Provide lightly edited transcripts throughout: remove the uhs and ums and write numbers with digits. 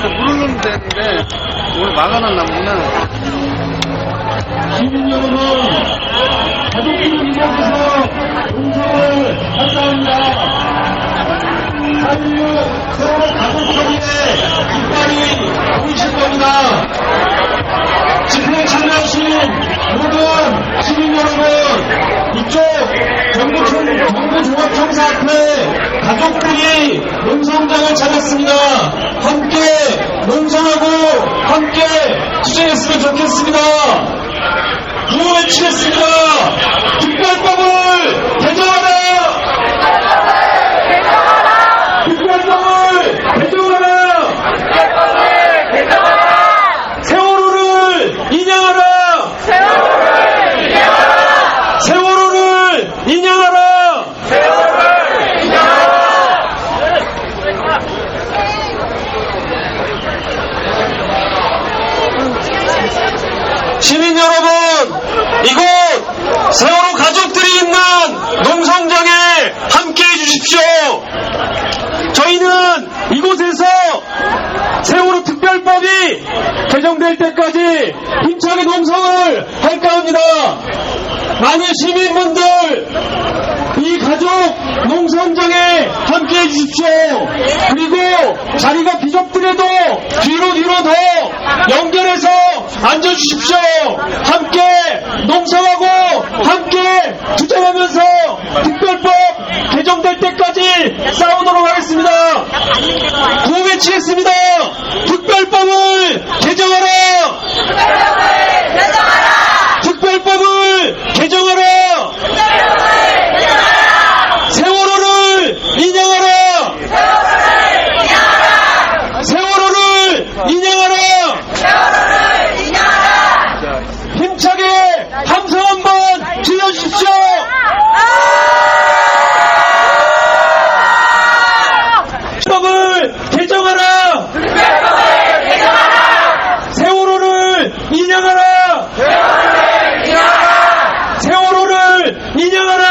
물을 넣으면 되는데 오늘 막아놨나 보구나. 시민 여러분, 가족들을 위해서 동성을 감사합니다. 4.16 세월호 가족회의에 이빨이 보이실 겁니다. 집회에 참여하신 모든 시민 여러분, 이쪽 정부 종합청사 앞에 가족들이 농성장을 찾았습니다. 함께 농성하고 함께 투쟁했으면 좋겠습니다. 구호 외치겠습니다. 특별법을 개정하라! 특별법을 개정하라! 세월호를 인양하라! 세월호를 인양하라! 시민 여러분, 이곳 세월호 가족들이 있는 농성장에 함께해 주십시오. 저희는 이곳에서 세월호 특별법이 개정될 때까지 힘차게 농성을 할까 합니다. 많은 시민분들, 이 가족 농성장에 함께해 주십시오. 그리고 자리가 비좁더라도 뒤로 더 연결해서 앉아주십시오. 함께 농성하고 함께 투쟁하면서 특별법 개정될 때까지 싸우도록 하겠습니다. 구호 외치겠습니다. 특별법을 개정하라! 특별법을 개정하라! 세월호를 인양하라! 세월호를 인양하라! 힘차게 함성 한번 질러주십시오! 특별법을 개정하라! 세월호를 인양하라! 세월호를 인양하라!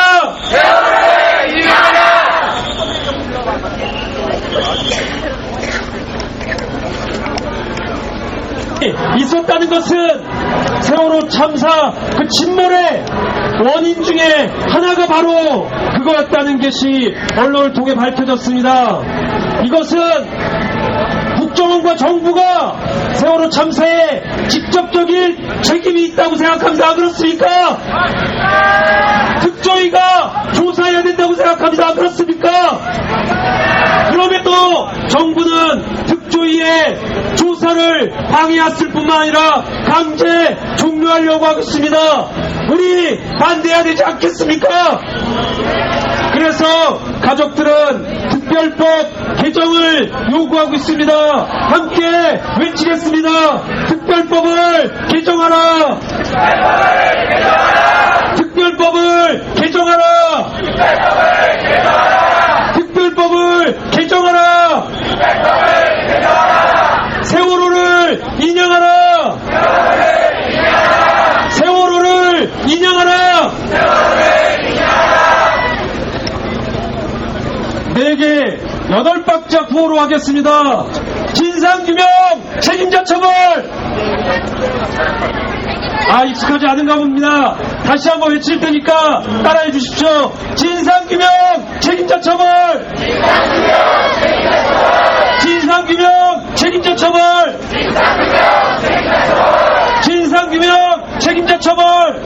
있었다는 것은 세월호 참사 그 침몰의 원인 중에 하나가 바로 그거였다는 것이 언론을 통해 밝혀졌습니다. 이것은 국정원과 정부가 세월호 참사에 직접적인 책임이 있다고 생각합니다. 안 그렇습니까? 특조위가 조사해야 된다고 생각합니다. 안 그렇습니까? 그럼에도 정부는 특조위의 조사를 방해했을 뿐만 아니라 강제 종료하려고 하고 있습니다. 우리 반대해야 되지 않겠습니까? 그래서 가족들은 특별법 개정을 요구하고 있습니다. 함께 외치겠습니다. 특별법을 개정하라! 특별법을 개정하라! 특별법을 개정하라! 세월호를 인양하라! 세월호를 인양하라! 4개 8박자 구호로 하겠습니다. 진상규명 책임자 처벌! 익숙하지 않은가 봅니다. 다시 한번 외칠 테니까 따라해 주십시오. 진상규명 책임자 처벌! 진상규명 책임자 처벌! 진상규명 책임자 처벌!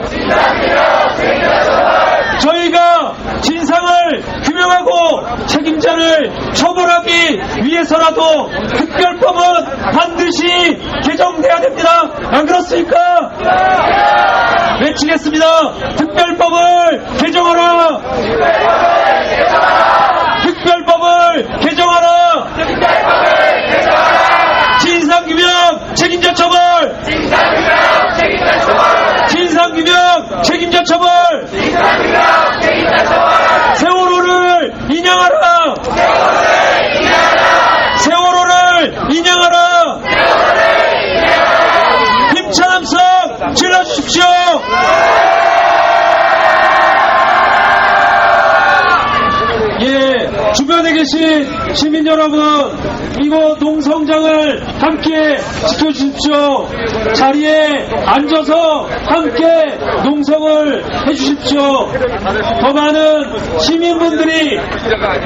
저희가 진상을 규명하고 책임자를 처벌하기 위해서라도 특별법은 반드시 개정돼야 됩니다. 안 그렇습니까? 외치겠습니다. 특별법을 개정하라! 특별법을 개정하라! 진상규명 책임자 처벌! 진상규명 책임자 처벌! 세월호를 인양하라! 세월호를 인양하라! 힘찬 함성 질러주십시오! 계신 시민 여러분, 이곳 농성장을 함께 지켜주십시오. 자리에 앉아서 함께 농성을 해주십시오. 더 많은 시민분들이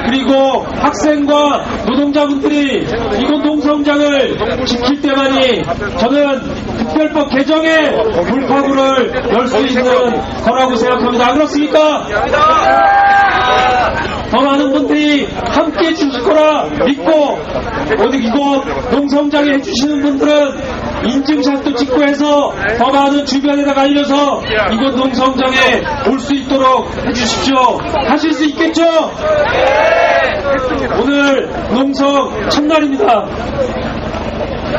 그리고 학생과 노동자분들이 이곳 농성장을 지킬 때만이 저는 특별법 개정의 돌파구를 열 수 있는 거라고 생각합니다. 안 그렇습니까? 더 많은 분들이 함께 해주실 거라 믿고 어디 이곳 농성장에 해주시는 분들은 인증샷도 찍고 해서 더 많은 주변에다가 알려서 이곳 농성장에 올 수 있도록 해주십시오. 하실 수 있겠죠? 오늘 농성 첫날입니다.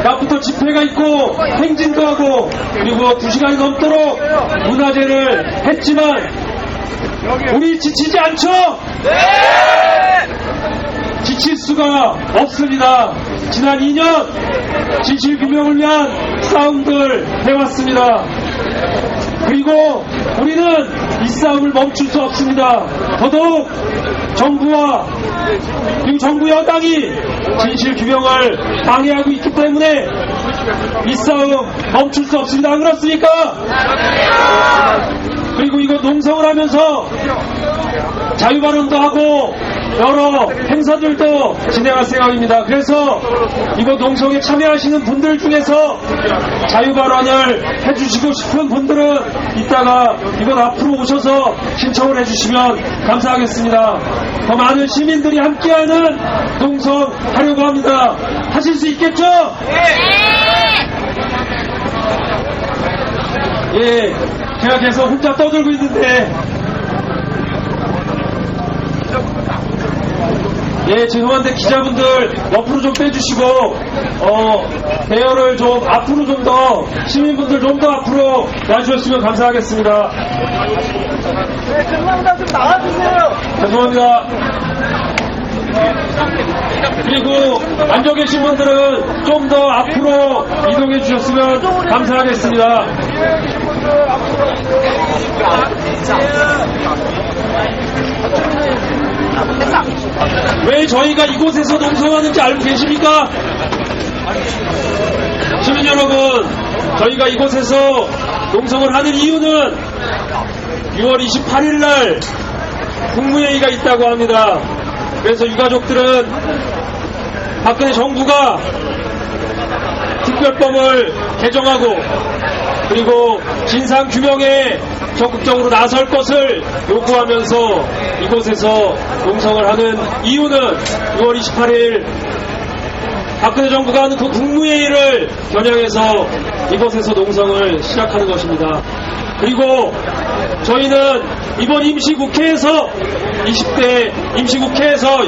낮부터 집회가 있고 행진도 하고 그리고 2시간이 넘도록 문화제를 했지만 우리 지치지 않죠? 지칠 수가 없습니다. 지난 2년 진실규명을 위한 싸움들 해왔습니다. 그리고 우리는 이 싸움을 멈출 수 없습니다. 더더욱 정부와 그리고 정부 여당이 진실규명을 방해하고 있기 때문에 이 싸움 멈출 수 없습니다. 안 그렇습니까? 그리고 이거 농성을 하면서 자유발언도 하고 여러 행사들도 진행할 생각입니다. 그래서 이거 농성에 참여하시는 분들 중에서 자유발언을 해주시고 싶은 분들은 이따가 이곳 앞으로 오셔서 신청을 해주시면 감사하겠습니다. 더 많은 시민들이 함께하는 농성 하려고 합니다. 하실 수 있겠죠? 예, 제가 계속 혼자 떠들고 있는데 예, 죄송한데 기자분들 옆으로 좀 빼주시고 대열을 좀 앞으로 좀 더 시민분들 좀 더 앞으로 놔주셨으면 감사하겠습니다. 네, 죄송합니다. 좀 나와주세요. 죄송합니다. 그리고 앉아 계신 분들은 좀 더 앞으로 이동해 주셨으면 감사하겠습니다. 왜 저희가 이곳에서 농성하는지 알고 계십니까? 시민 여러분, 저희가 이곳에서 농성을 하는 이유는 6월 28일 날 국무회의가 있다고 합니다. 그래서 유가족들은 박근혜 정부가 특별법을 개정하고 그리고 진상규명에 적극적으로 나설 것을 요구하면서 이곳에서 농성을 하는 이유는 6월 28일 박근혜 정부가 하는 그 국무회의를 겨냥해서 이곳에서 농성을 시작하는 것입니다. 그리고 저희는 이번 임시국회에서 20대 임시국회에서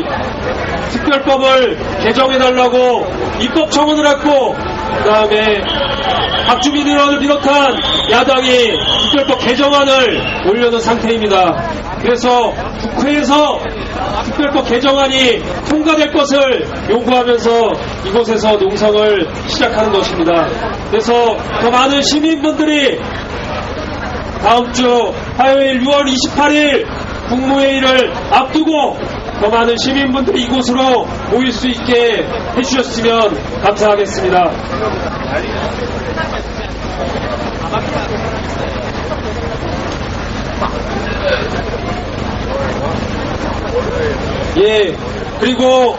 특별법을 개정해달라고 입법청원을 했고 그 다음에 박주민 의원을 비롯한 야당이 특별법 개정안을 올려놓은 상태입니다. 그래서 국회에서 특별법 개정안이 통과될 것을 요구하면서 이곳에서 농성을 시작하는 것입니다. 그래서 더 많은 시민분들이 다음 주 화요일 6월 28일 국무회의를 앞두고 더 많은 시민분들이 이곳으로 모일 수 있게 해주셨으면 감사하겠습니다. 예, 그리고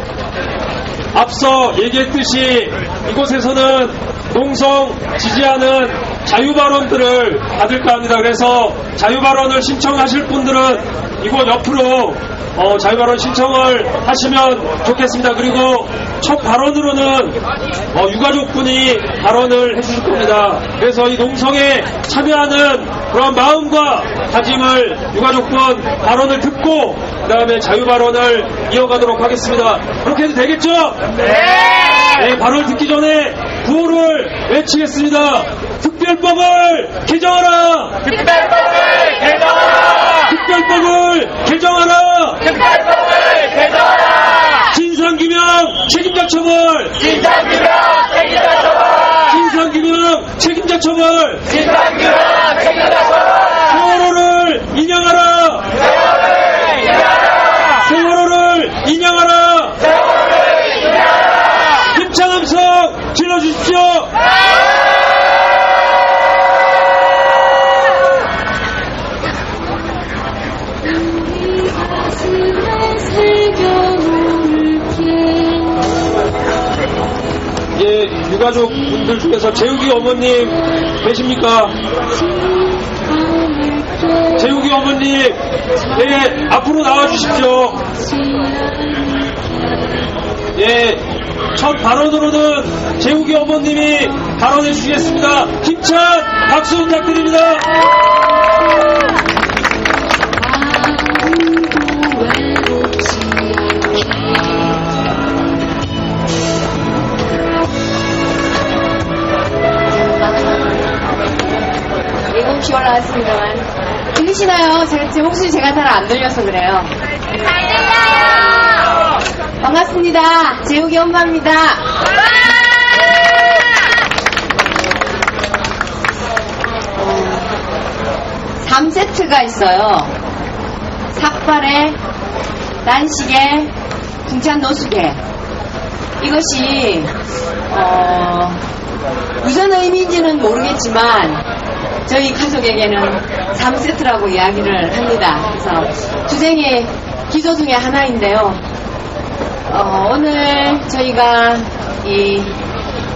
앞서 얘기했듯이 이곳에서는 농성 지지하는 자유발언들을 받을까 합니다. 그래서 자유발언을 신청하실 분들은 이곳 옆으로 자유발언 신청을 하시면 좋겠습니다. 그리고 첫 발언으로는 유가족분이 발언을 해주실 겁니다. 그래서 이 농성에 참여하는 그런 마음과 다짐을 유가족분 발언을 듣고 그 다음에 자유발언을 이어가도록 하겠습니다. 그렇게 해도 되겠죠? 네, 발언을 듣기 전에 구호를 외치겠습니다. 특별법을 개정하라! 특별법을 개정하라! 특별법을 개정하라! 특별법을 개정하라! 진상규명 책임자 처벌! 진상규명 책임자 처벌! 진상규명 책임자 처벌! 진상규명 책임자 처벌! 세월호를 인양하라! 세월을 인하라! 세월호를 인양하라! 예, 유가족 분들 중에서 재욱이 어머님 계십니까? 재욱이 어머님, 예, 앞으로 나와주십시오. 예, 첫 발언으로는 재욱이 어머님이 발언해 주시겠습니다. 힘찬 박수 부탁드립니다. 일곱 올라왔습니다만 들리시나요? 제 목소리 제가 잘 안 들려서 그래요. 잘 들려요. 반갑습니다. 재욱이 엄마입니다. 3세트가 있어요. 삭발에 난식에 궁찬 노숙에 이것이 무슨 의미인지는 모르겠지만 저희 가족에게는 3세트라고 이야기를 합니다. 그래서 투쟁의 기조 중에 하나인데요. 오늘 저희가 이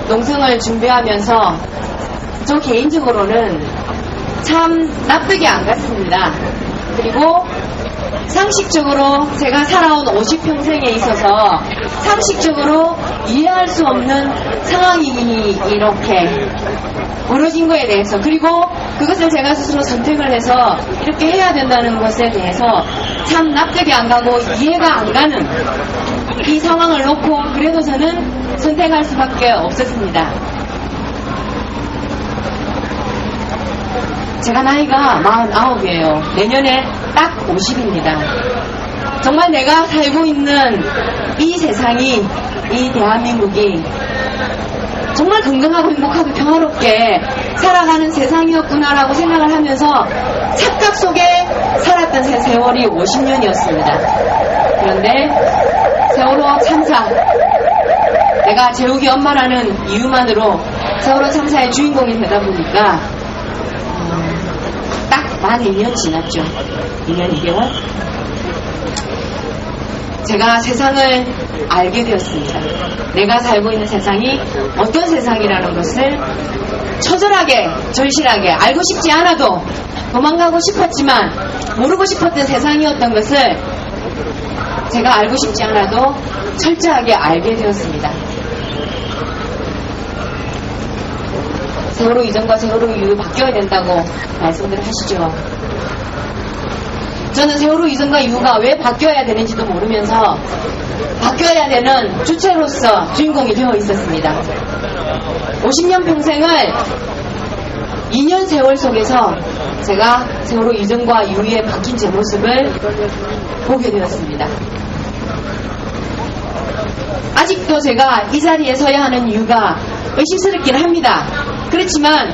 농성을 준비하면서 저 개인적으로는 참 납득이 안 갔습니다. 그리고 상식적으로 제가 살아온 50평생에 있어서 상식적으로 이해할 수 없는 상황이 이렇게 벌어진 거에 대해서, 그리고 그것을 제가 스스로 선택을 해서 이렇게 해야 된다는 것에 대해서 참 납득이 안 가고 이해가 안 가는 이 상황을 놓고 그래도 저는 선택할 수밖에 없었습니다. 제가 나이가 49이에요. 내년에 딱 50입니다. 정말 내가 살고 있는 이 세상이, 이 대한민국이 정말 건강하고 행복하고 평화롭게 살아가는 세상이었구나라고 생각을 하면서 착각 속에 살았던 세월이 50년이었습니다. 그런데 세월호 참사, 내가 재욱이 엄마라는 이유만으로 세월호 참사의 주인공이 되다 보니까 딱 만 2년 지났죠. 2년 2개월. 제가 세상을 알게 되었습니다. 내가 살고 있는 세상이 어떤 세상이라는 것을 처절하게, 절실하게 알고 싶지 않아도 도망가고 싶었지만 모르고 싶었던 세상이었던 것을 제가 알고 싶지 않아도 철저하게 알게 되었습니다. 세월호 이전과 세월호 이후 바뀌어야 된다고 말씀들 하시죠. 저는 세월호 이전과 이후가 왜 바뀌어야 되는지도 모르면서 바뀌어야 되는 주체로서 주인공이 되어 있었습니다. 50년 평생을 2년 세월 속에서 제가 세월호 이전과 이후에 바뀐 제 모습을 보게 되었습니다. 아직도 제가 이 자리에 서야 하는 이유가 의심스럽긴 합니다. 그렇지만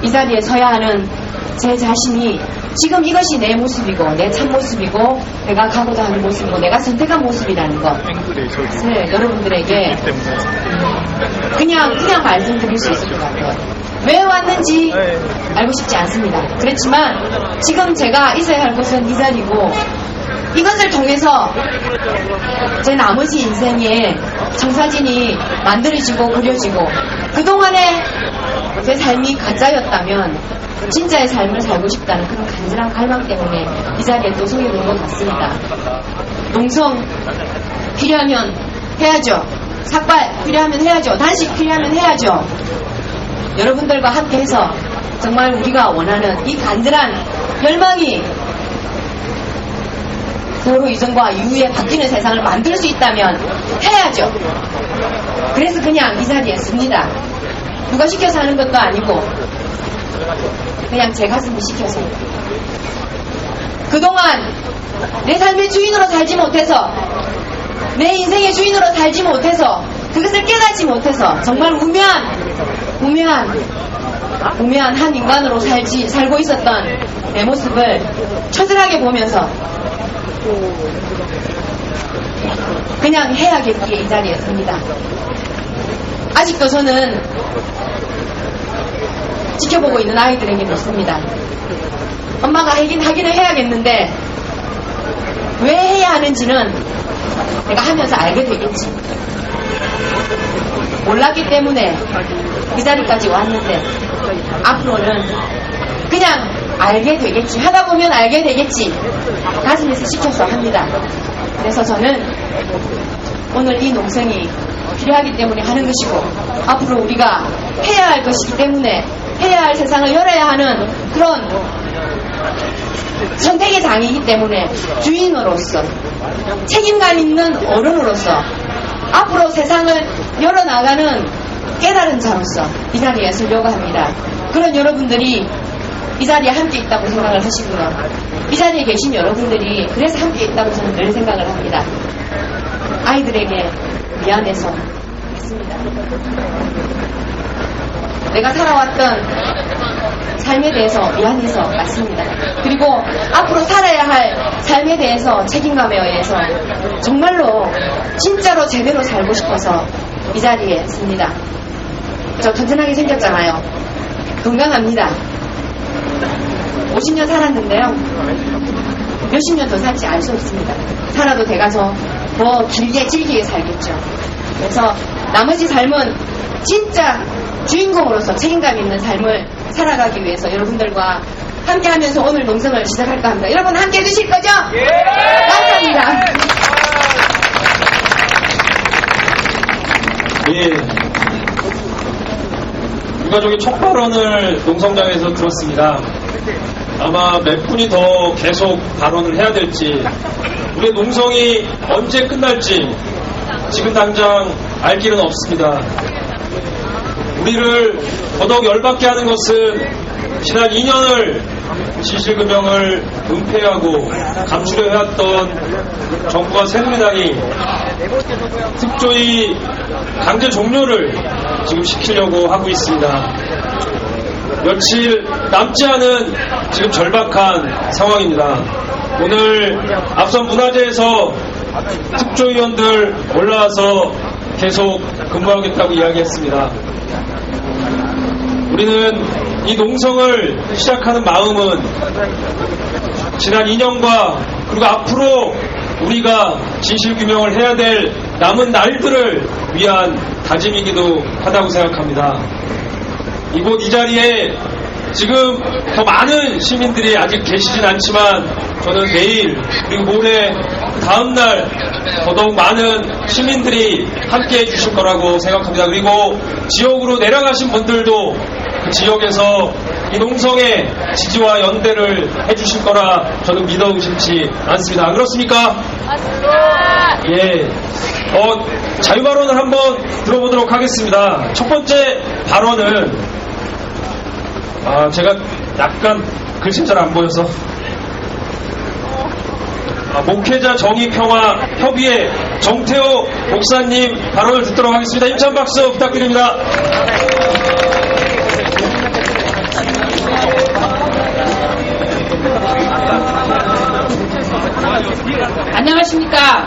이 자리에 서야 하는 제 자신이 지금 이것이 내 모습이고 내 참모습이고 내가 가고자 하는 모습이고 내가 선택한 모습이라는 것을 여러분들에게 그냥 말씀드릴 수 있을 것 같아요. 왜 왔는지 알고 싶지 않습니다. 그렇지만 지금 제가 있어야 할 곳은 이 자리고 이것을 통해서 제 나머지 인생에 청사진이 만들어지고 그려지고 그동안에 제 삶이 가짜였다면 진짜의 삶을 살고 싶다는 그런 간절한 갈망 때문에 이 자리에 또 서게 된 것 같습니다. 농성 필요하면 해야죠. 삭발 필요하면 해야죠. 단식 필요하면 해야죠. 여러분들과 함께해서 정말 우리가 원하는 이 간절한 열망이 세월호 이전과 이후에 바뀌는 세상을 만들 수 있다면 해야죠. 그래서 그냥 이 자리에 씁니다. 누가 시켜서 하는 것도 아니고 그냥 제 가슴이 시켜서. 그동안 내 삶의 주인으로 살지 못해서, 내 인생의 주인으로 살지 못해서, 그것을 깨닫지 못해서 정말 우매한 한 인간으로 살고 있었던 내 모습을 처절하게 보면서 그냥 해야겠기에 이 자리에 섭니다. 아직도 저는 지켜보고 있는 아이들에게 묻습니다. 엄마가 하기는 해야겠는데 왜 해야 하는지는 내가 하면서 알게 되겠지. 몰랐기 때문에 그 자리까지 왔는데 앞으로는 그냥 알게 되겠지. 하다 보면 알게 되겠지. 가슴에서 시켜서 합니다. 그래서 저는 오늘 이 농성이 필요하기 때문에 하는 것이고 앞으로 우리가 해야 할 것이기 때문에 해야 할 세상을 열어야 하는 그런 선택의 장이기 때문에 주인으로서 책임감 있는 어른으로서 앞으로 세상을 열어나가는 깨달은 자로서 이 자리에 서려고 합니다. 그런 여러분들이 이 자리에 함께 있다고 생각을 하시고요. 이 자리에 계신 여러분들이 그래서 함께 있다고 저는 늘 생각을 합니다. 아이들에게 미안해서 했습니다. 내가 살아왔던 삶에 대해서 미안해서 맞습니다. 그리고 앞으로 살아야 할 삶에 대해서 책임감에 의해서 정말로 진짜로 제대로 살고 싶어서 이 자리에 섭니다. 저 튼튼하게 생겼잖아요. 건강합니다. 50년 살았는데요. 몇십 년 더 살지 알 수 없습니다. 살아도 돼가서 더 길게 즐기게 살겠죠. 그래서 나머지 삶은 진짜 주인공으로서 책임감 있는 삶을 살아가기 위해서 여러분들과 함께 하면서 오늘 농성을 시작할까 합니다. 여러분 함께 해주실 거죠? 예! 감사합니다. 예. 유가족의 첫 발언을 농성장에서 들었습니다. 아마 몇 분이 더 계속 발언을 해야 될지, 우리의 농성이 언제 끝날지 지금 당장 알 길은 없습니다. 우리를 더더욱 열받게 하는 것은 지난 2년을 진실규명을 은폐하고 감추려 해왔던 정부와 새누리당이 특조위 강제 종료를 지금 시키려고 하고 있습니다. 며칠 남지 않은 지금 절박한 상황입니다. 오늘 앞선 문화재에서 특조위원들 올라와서 계속 근무하겠다고 이야기했습니다. 우리는 이 농성을 시작하는 마음은 지난 2년과 그리고 앞으로 우리가 진실규명을 해야 될 남은 날들을 위한 다짐이기도 하다고 생각합니다. 이곳 이 자리에 지금 더 많은 시민들이 아직 계시진 않지만 저는 내일 그리고 모레 다음날 더더욱 많은 시민들이 함께해 주실 거라고 생각합니다. 그리고 지역으로 내려가신 분들도 그 지역에서 이 농성의 지지와 연대를 해주실 거라 저는 믿어 의심치 않습니다. 안 그렇습니까? 맞습니다. 예. 자유발언을 한번 들어보도록 하겠습니다. 첫 번째 발언은 제가 약간 글씨 잘 안 보여서 목회자 정의평화협의회 정태호 목사님 발언을 듣도록 하겠습니다. 힘찬 박수 부탁드립니다. 안녕하십니까.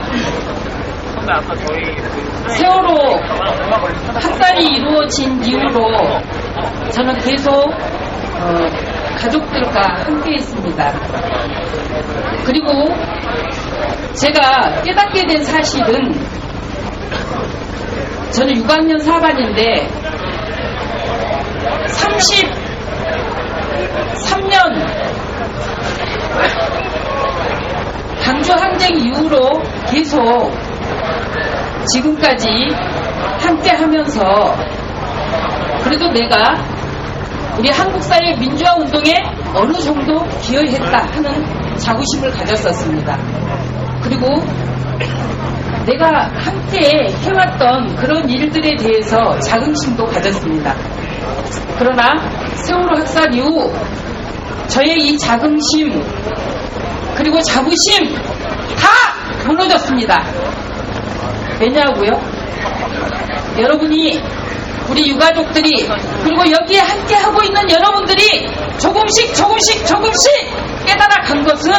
세월호 학살이 이루어진 이후로 저는 계속 가족들과 함께 있습니다. 그리고 제가 깨닫게 된 사실은 저는 6학년 4반인데 33년 광주항쟁 이후로 계속 지금까지 함께 하면서 그래도 내가 우리 한국 사회 민주화 운동에 어느 정도 기여했다 하는 자부심을 가졌었습니다. 그리고 내가 함께 해왔던 그런 일들에 대해서 자긍심도 가졌습니다. 그러나 세월호 학살 이후 저의 이 자긍심 그리고 자부심 다 무너졌습니다. 왜냐고요? 여러분이 우리 유가족들이 그리고 여기에 함께 하고 있는 여러분들이 조금씩 깨달아 간 것은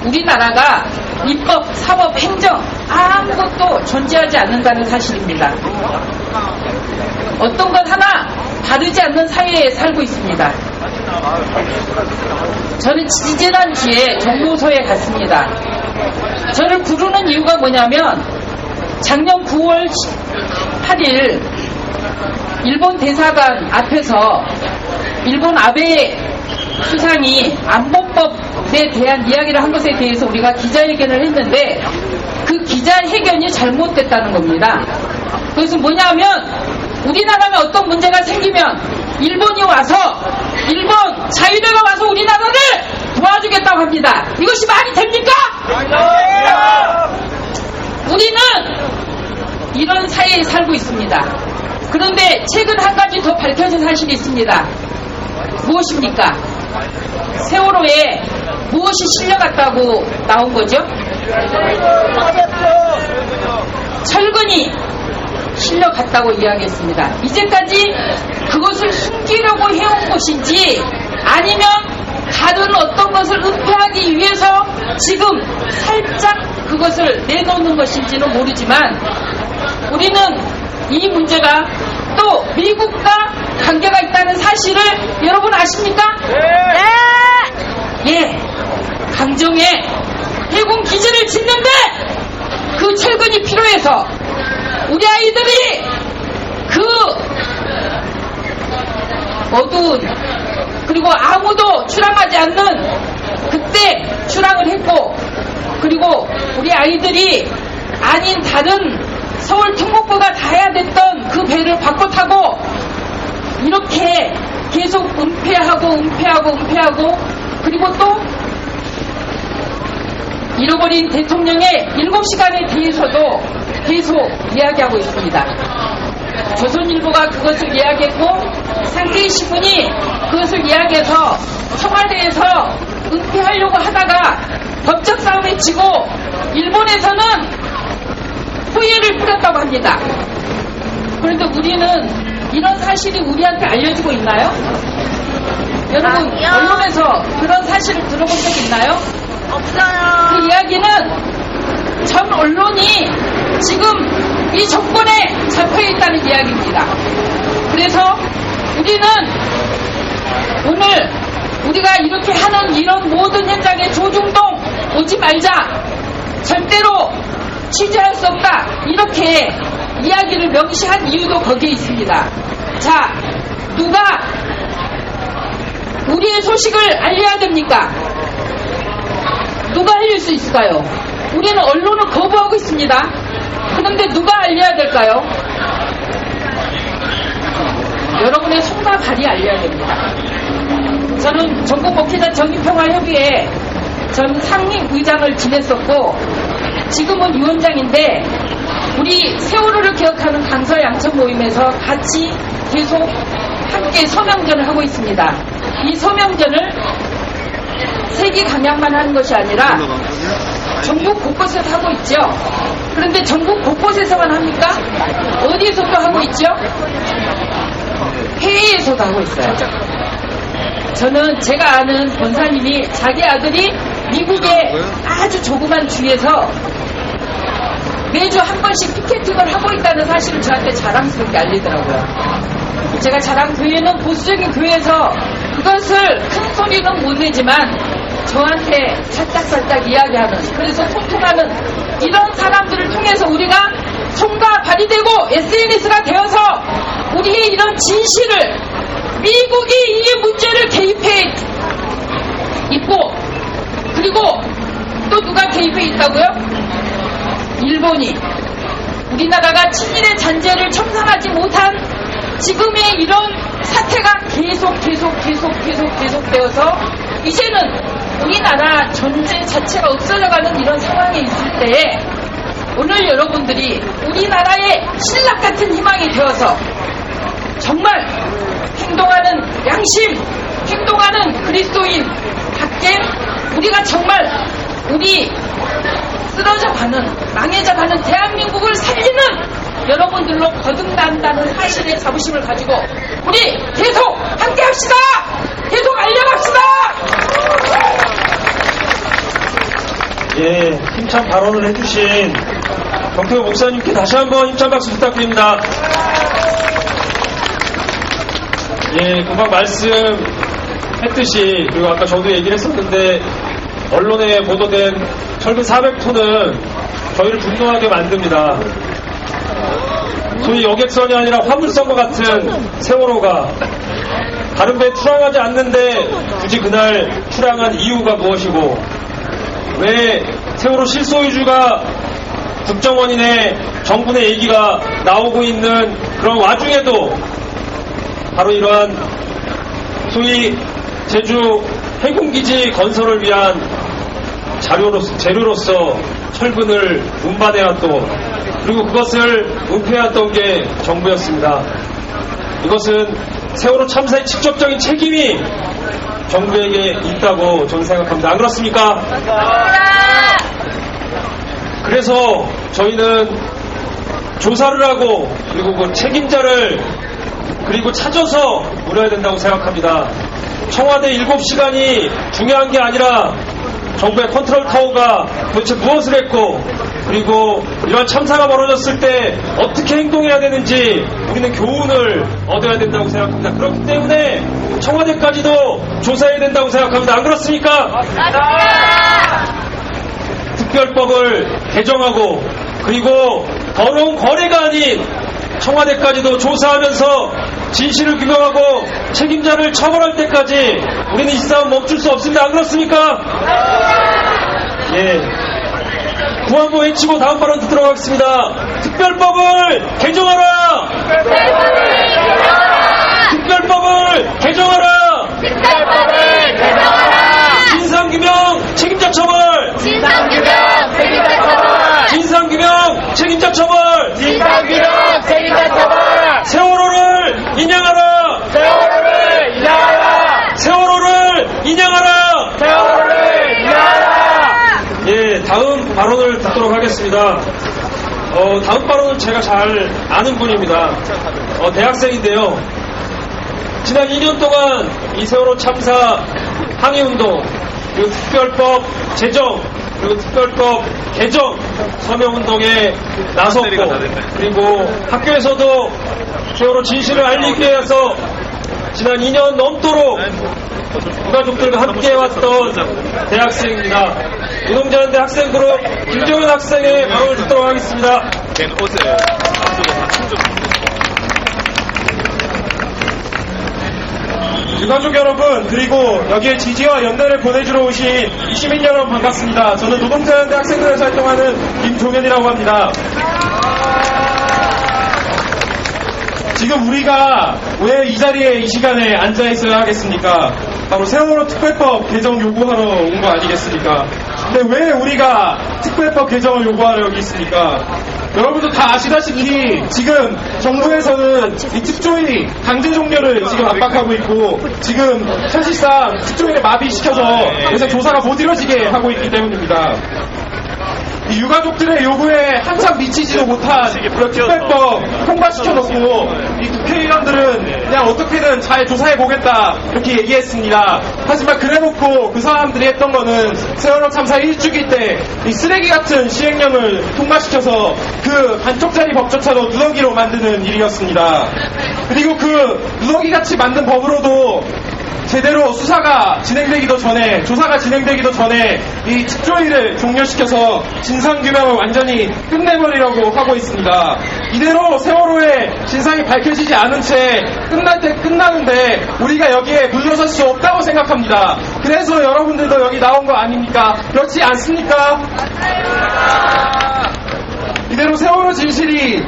우리나라가 입법, 사법, 행정 아무것도 존재하지 않는다는 사실입니다. 어떤 것 하나 바르지 않는 사회에 살고 있습니다. 저는 지지난주에 종로소에 갔습니다. 저를 부르는 이유가 뭐냐면 작년 9월 8일 일본 대사관 앞에서 일본 아베 수상이 안보법에 대한 이야기를 한 것에 대해서 우리가 기자회견을 했는데 그 기자회견이 잘못됐다는 겁니다. 그것은 뭐냐면 우리나라가 어떤 문제가 생기면 일본이 와서 일본 자위대가 와서 우리나라를 도와주겠다고 합니다. 이것이 말이 됩니까? 우리는 이런 사회에 살고 있습니다. 그런데 최근 한 가지 더 밝혀진 사실이 있습니다. 무엇입니까? 세월호에 무엇이 실려갔다고 나온 거죠? 철근이 실려갔다고 이야기했습니다. 이제까지 그것을 숨기려고 해온 것인지 아니면 다른 어떤 것을 은폐하기 위해서 지금 살짝 그것을 내놓는 것인지는 모르지만 우리는 이 문제가 또 미국과 관계가 있다는 사실을 여러분 아십니까? 네! 예, 강정에 해군 기지를 짓는데 그 철근이 필요해서 우리 아이들이 그 어두운 그리고 아무도 출항하지 않는 그때 출항을 했고 그리고 우리 아이들이 아닌 다른 서울 특목고가 타야 됐던 그 배를 바꿔 타고 이렇게 계속 은폐하고 그리고 또 잃어버린 대통령의 7시간에 대해서도 계속 이야기하고 있습니다. 조선일보가 그것을 이야기했고 상계의 신문이 그것을 이야기해서 청와대에서 은폐하려고 하다가 법적 싸움에 지고 일본에서는 후회를 뿌렸다고 합니다. 그런데 우리는 이런 사실이 우리한테 알려지고 있나요? 여러분 언론에서 그런 사실을 들어본 적 있나요? 없어요. 그 이야기는 전 언론이 지금 이 정권에 잡혀 있다는 이야기입니다. 그래서 우리는 오늘 우리가 이렇게 하는 이런 모든 현장에 조중동 오지 말자, 절대로 취재할 수 없다, 이렇게 이야기를 명시한 이유도 거기에 있습니다. 자, 누가 우리의 소식을 알려야 됩니까? 누가 알릴 수 있을까요? 우리는 언론을 거부하고 있습니다. 그런데 누가 알려야 될까요? 여러분의 손과 발이 알려야 됩니다. 저는 전국 목회자 정의평화협의회 전 상임의장을 지냈었고 지금은 위원장인데 우리 세월호를 기억하는 강서 양천 모임에서 같이 계속 함께 서명전을 하고 있습니다. 이 서명전을 세계 강양만 하는 것이 아니라 전국 곳곳에서 하고 있죠. 그런데 전국 곳곳에서만 합니까? 어디에서 또 하고 있죠? 해외에서도 하고 있어요. 저는 제가 아는 권사님이 자기 아들이 미국의 아주 조그만 주에서 매주 한 번씩 피켓팅을 하고 있다는 사실을 저한테 자랑스럽게 알리더라고요. 제가 자랑 교회는 보수적인 교회에서 그것을 큰 소리는 못 내지만 저한테 살짝살짝 이야기하는, 그래서 통통하는 이런 사람들을 통해서 우리가 손과 발이 되고 SNS가 되어서 우리의 이런 진실을, 미국이 이 문제를 개입해 있고, 그리고 또 누가 개입해 있다고요? 일본이. 우리나라가 친일의 잔재를 청산하지 못한 지금의 이런 사태가 계속 되어서 이제는 우리나라 전제 자체가 없어져가는 이런 상황에 있을 때에 오늘 여러분들이 우리나라의 신락 같은 희망이 되어서 정말 행동하는 양심, 행동하는 그리스도인답게 우리가 정말 우리 쓰러져가는, 망해져가는 대한민국을 살리는 여러분들로 거듭난다는 사실의 자부심을 가지고 우리 계속 함께합시다. 계속 알려갑시다. 예, 힘찬 발언을 해주신 정태호 목사님께 다시 한번 힘찬 박수 부탁드립니다. 예, 금방 말씀했듯이, 그리고 아까 저도 얘기를 했었는데, 언론에 보도된 철근 400톤은 저희를 분노하게 만듭니다. 소위 여객선이 아니라 화물선과 같은 세월호가 다른 배에 출항하지 않는데 굳이 그날 출항한 이유가 무엇이고, 왜 세월호 실소유주가 국정원인의 정부의 얘기가 나오고 있는 그런 와중에도 바로 이러한 소위 제주 해군기지 건설을 위한 재료로서 철근을 운반해왔고, 그리고 그것을 은폐해왔던 게 정부였습니다. 이것은 세월호 참사의 직접적인 책임이 정부에게 있다고 저는 생각합니다. 안 그렇습니까? 그래서 저희는 조사를 하고, 그리고 그 책임자를 그리고 찾아서 물어야 된다고 생각합니다. 청와대 7시간이 중요한 게 아니라 정부의 컨트롤 타워가 도대체 무엇을 했고, 그리고 이러한 참사가 벌어졌을 때 어떻게 행동해야 되는지 우리는 교훈을 얻어야 된다고 생각합니다. 그렇기 때문에 청와대까지도 조사해야 된다고 생각합니다. 안 그렇습니까? 특별법을 개정하고, 그리고 더러운 거래가 아닌 청와대까지도 조사하면서 진실을 규명하고 책임자를 처벌할 때까지 우리는 이 싸움 멈출 수 없습니다. 안 그렇습니까? 예. 구한보 외치고 다음 발언 듣도록 하겠습니다. 특별법을 개정하라! 특별법을 개정하라! 특별법을 개정하라! 진상규명 책임자 처벌! 진상규명 책임자 처벌! 진상규명 책임자 처벌! 진상규명 책임자 처벌! 세월호를 인양하라! 세월호를 인하하라! 세월호를 인양하라! 세월호를 인하하라! 예, 다음 발언을 듣도록 하겠습니다. 다음 발언은 제가 잘 아는 분입니다. 대학생인데요. 지난 2년 동안 이 세월호 참사 항의운동, 그리고 특별법 제정, 그리고 특별법 개정 서명운동에 나섰고, 그리고 학교에서도 세월호 진실을 알리기 위해서 지난 2년 넘도록 유가족들과 함께해왔던 대학생입니다. 노동자연대 학생그룹 김정현 학생의 발언을 듣도록 하겠습니다. 유가족 여러분, 그리고 여기에 지지와 연대를 보내주러 오신 이 시민 여러분 반갑습니다. 저는 노동자연대 학생들에서 활동하는 김종현이라고 합니다. 지금 우리가 왜 이 자리에 이 시간에 앉아 있어야 하겠습니까? 바로 세월호 특별법 개정 요구하러 온 거 아니겠습니까? 근데 왜 우리가 특별법 개정을 요구하러 여기 있습니까? 여러분도 다 아시다시피 지금 정부에서는 이 특조위 강제 종료를 지금 압박하고 있고, 지금 사실상 특조위를 마비시켜서 요새 조사가 못 이루어지게 하고 있기 때문입니다. 이 유가족들의 요구에 한참 미치지도 못한 그런 특별법 통과시켜놓고 이 국회의원들은 그냥 어떻게든 잘 조사해보겠다 이렇게 얘기했습니다. 하지만 그래놓고 그 사람들이 했던 거는 세월호 참사 1주기 때 이 쓰레기 같은 시행령을 통과시켜서 그 반쪽짜리 법조차도 누더기로 만드는 일이었습니다. 그리고 그 누더기같이 만든 법으로도 제대로 수사가 진행되기도 전에, 조사가 진행되기도 전에 이 특조위를 종료시켜서 진상규명을 완전히 끝내버리려고 하고 있습니다. 이대로 세월호의 진상이 밝혀지지 않은 채 끝날 때 끝나는데 우리가 여기에 물러설 수 없다고 생각합니다. 그래서 여러분들도 여기 나온 거 아닙니까? 그렇지 않습니까? 이대로 세월호 진실이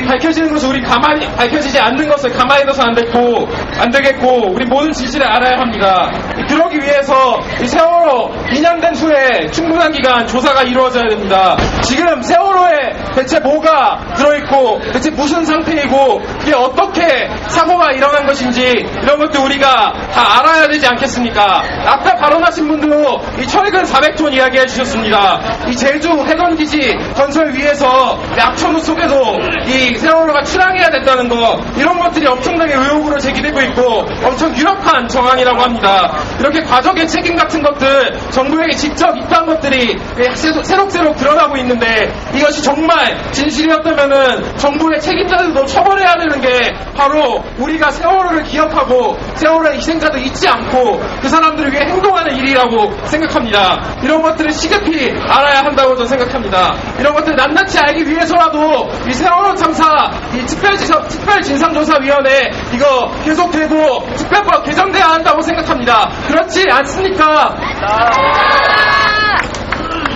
밝혀지는 것을 우리 밝혀지지 않는 것을 가만히 둬서 안 되겠고, 우리 모든 진실을 알아야 합니다. 그러기 위해서 이 세월호 인양된 후에 충분한 기간 조사가 이루어져야 됩니다. 지금 세월호에 대체 뭐가 들어있고, 대체 무슨 상태이고, 그게 어떻게 사고가 일어난 것인지, 이런 것도 우리가 다 알아야 되지 않겠습니까? 아까 발언하신 분도 이 철근 400톤 이야기해 주셨습니다. 이 제주 해관기지 건설 위해서 약천후 속에도 이 세월호가 출항해야 된다는 거, 이런 것들이 엄청나게 의혹으로 제기되고 있고 엄청 유력한 정황이라고 합니다. 이렇게 과적의 책임 같은 것들 정부에게 인적 이딴 것들이 새록새록 드러나고 있는데 이것이 정말 진실이었다면은 정부의 책임자들도 처벌해야 되는 게 바로 우리가 세월호를 기억하고 세월호의 희생자들 잊지 않고 그 사람들을 위해 행동하는 일이라고 생각합니다. 이런 것들을 시급히 알아야 한다고 저는 생각합니다. 이런 것들을 낱낱이 알기 위해서라도 이 세월호 참사 이 특별진상조사위원회 이거 계속되고 특별법 개정돼야 한다고 생각합니다. 그렇지 않습니까?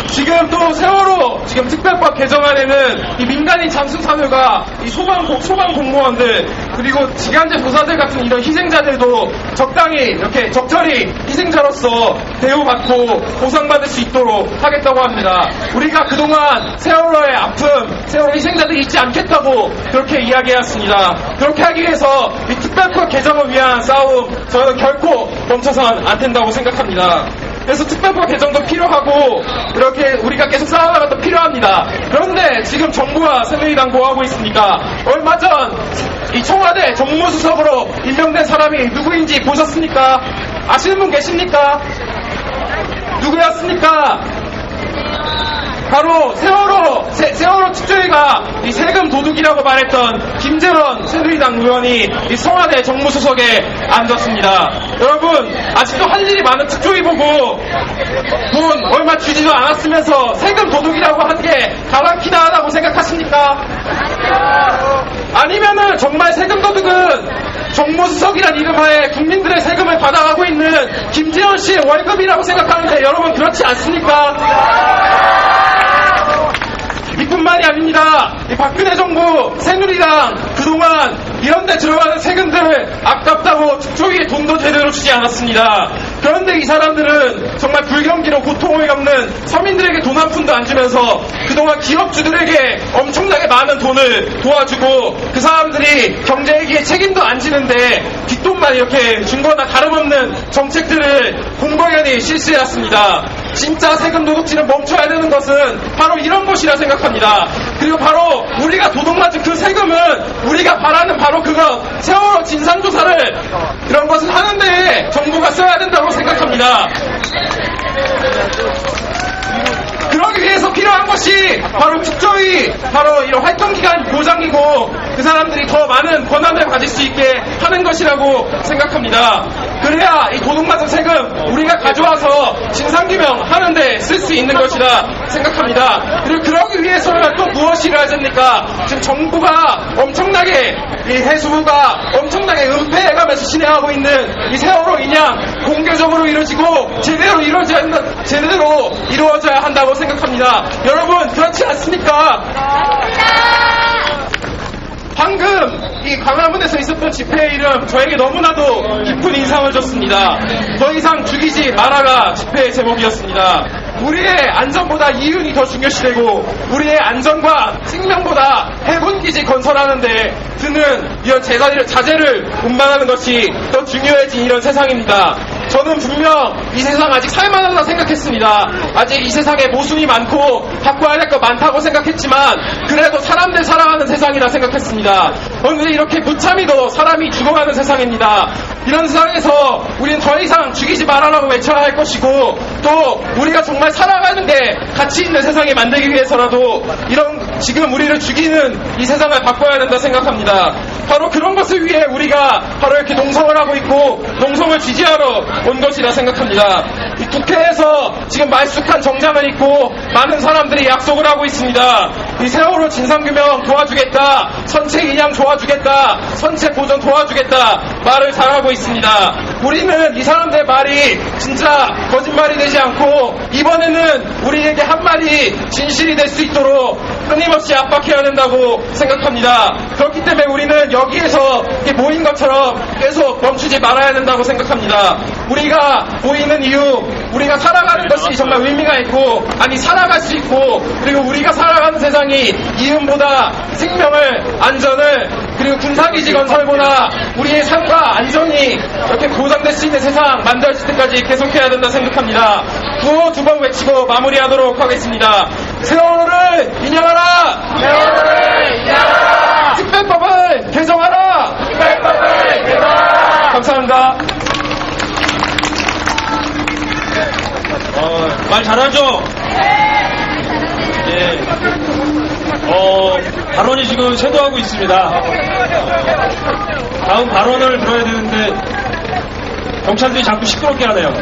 지금 또 세월호 지금 특별법 개정안에는 이 민간인 잠수사들과 이 소방 공무원들 그리고 기간제 조사들 같은 이런 희생자들도 적당히 이렇게 적절히 희생자로서 대우받고 보상받을 수 있도록 하겠다고 합니다. 우리가 그동안 세월호의 아픔, 세월호 희생자들 잊지 않겠다고 그렇게 이야기했습니다. 그렇게 하기 위해서 이 특별법 개정을 위한 싸움 저는 결코 멈춰선 안 된다고 생각합니다. 그래서 특별법 개정도 필요하고 이렇게 우리가 계속 싸워나가 또 필요합니다. 그런데 지금 정부와 새누리당 뭐 하고 있습니까? 얼마 전 이 청와대 정무수석으로 임명된 사람이 누구인지 보셨습니까? 아시는 분 계십니까? 누구였습니까? 바로 세월호 특조위가 이 세금 도둑이라고 말했던 김재원 새누리당 의원이 이 청와대 정무수석에 앉았습니다. 여러분 아직도 할 일이 많은 특조위 보고 돈 얼마 주지도 않았으면서 세금 도둑이라고 한 게 가랑키나 하다고 생각하십니까? 아니면은 정말 세금 도둑은 정무수석이란 이름하에 국민들의 세금을 받아가고 있는 김재원 씨의 월급이라고 생각하는데 여러분 그렇지 않습니까? 이뿐만이 아닙니다. 이 박근혜 정부, 새누리당 그동안 이런 데 들어가는 세금들을 아깝다고 특조위에 돈도 제대로 주지 않았습니다. 그런데 이 사람들은 정말 불경기로 고통을 겪는 서민들에게 돈 한 푼도 안 주면서 그동안 기업주들에게 엄청나게 많은 돈을 도와주고 그 사람들이 경제위기에 책임도 안 지는데 뒷돈만 이렇게 준 거나 다름없는 정책들을 공공연히 실시해왔습니다. 진짜 세금 도둑질을 멈춰야 되는 것은 바로 이런 것이라 생각합니다. 그리고 바로 우리가 도둑맞은 그 세금은 우리가 바라는 바로 그것 세월호 진상조사를 이런 것을 하는데 정부가 써야 된다고 생각합니다. 그러기 위해서 필요한 것이 바로 특조위, 바로 이런 활동기간 보장이고 그 사람들이 더 많은 권한을 가질 수 있게 하는 것이라고 생각합니다. 그래야 이 도둑맞은 세금 우리가 가져와서 진상규명 하는데 쓸 수 있는 것이라 생각합니다. 그리고 그러기 위해서는 또 무엇이 해야 됩니까? 지금 정부가 엄청나게 이 해수부가 엄청나게 은폐해가면서 진행하고 있는 이 세월호 인양 공개적으로 이루어지고 제대로 이루어져야 한다고 생각합니다. 여러분 그렇지 않습니까? 방금 이 광화문에서 있었던 집회의 이름 저에게 너무나도 깊은 인상을 줬습니다. 더 이상 죽이지 말아라 집회의 제목이었습니다. 우리의 안전보다 이윤이 더 중요시되고 우리의 안전과 생명보다 해군기지 건설하는데 드는 이런 자재를 운반하는 것이 더 중요해진 이런 세상입니다. 저는 분명 이 세상 아직 살만하다 생각했습니다. 아직 이 세상에 모순이 많고 바꿔야 될 거 많다고 생각했지만 그래도 사람들 살아가는 세상이라 생각했습니다. 그런데 이렇게 무참히도 사람이 죽어가는 세상입니다. 이런 세상에서 우리는 더 이상 죽이지 말아라고 외쳐야 할 것이고 또 우리가 정말 살아가는 게 가치 있는 세상에 만들기 위해서라도 이런 지금 우리를 죽이는 이 세상을 바꿔야 된다 생각합니다. 바로 그런 것을 위해 우리가 바로 이렇게 농성을 하고 있고 농성을 지지하러 온 것이라 생각합니다. 이 국회에서 지금 말쑥한 정장을 입고 많은 사람들이 약속을 하고 있습니다. 이 세월호 진상규명 도와주겠다, 선체 인양 도와주겠다, 선체 보전 도와주겠다 말을 잘하고 있습니다. 우리는 이 사람들의 말이 진짜 거짓말이 되지 않고 이번에는 우리에게 한 말이 진실이 될 수 있도록 끊임없이 압박해야 된다고 생각합니다. 그렇기 때문에 우리는 여기에서 이렇게 모인 것처럼 계속 멈추지 말아야 된다고 생각합니다. 우리가 모이는 이유, 우리가 살아가는 것이 정말 의미가 있고 아니 살아갈 수 있고 그리고 우리가 살아가는 세상이 이윤보다 생명을, 안전을 그리고 군사기지 건설보다 우리의 삶과 안전이 이렇게 보장될 수 있는 세상 만들어질 때까지 계속해야 된다 생각합니다. 구호 두 번 외치고 마무리하도록 하겠습니다. 세월호를 인정하라! 세월호를 인정하라! 특별법을 개정하라! 특별법을 개정하라! 감사합니다. 말 잘하죠? 예. 발언이 지금 쇄도하고 있습니다. 다음 발언을 들어야 되는데, 경찰들이 자꾸 시끄럽게 하네요.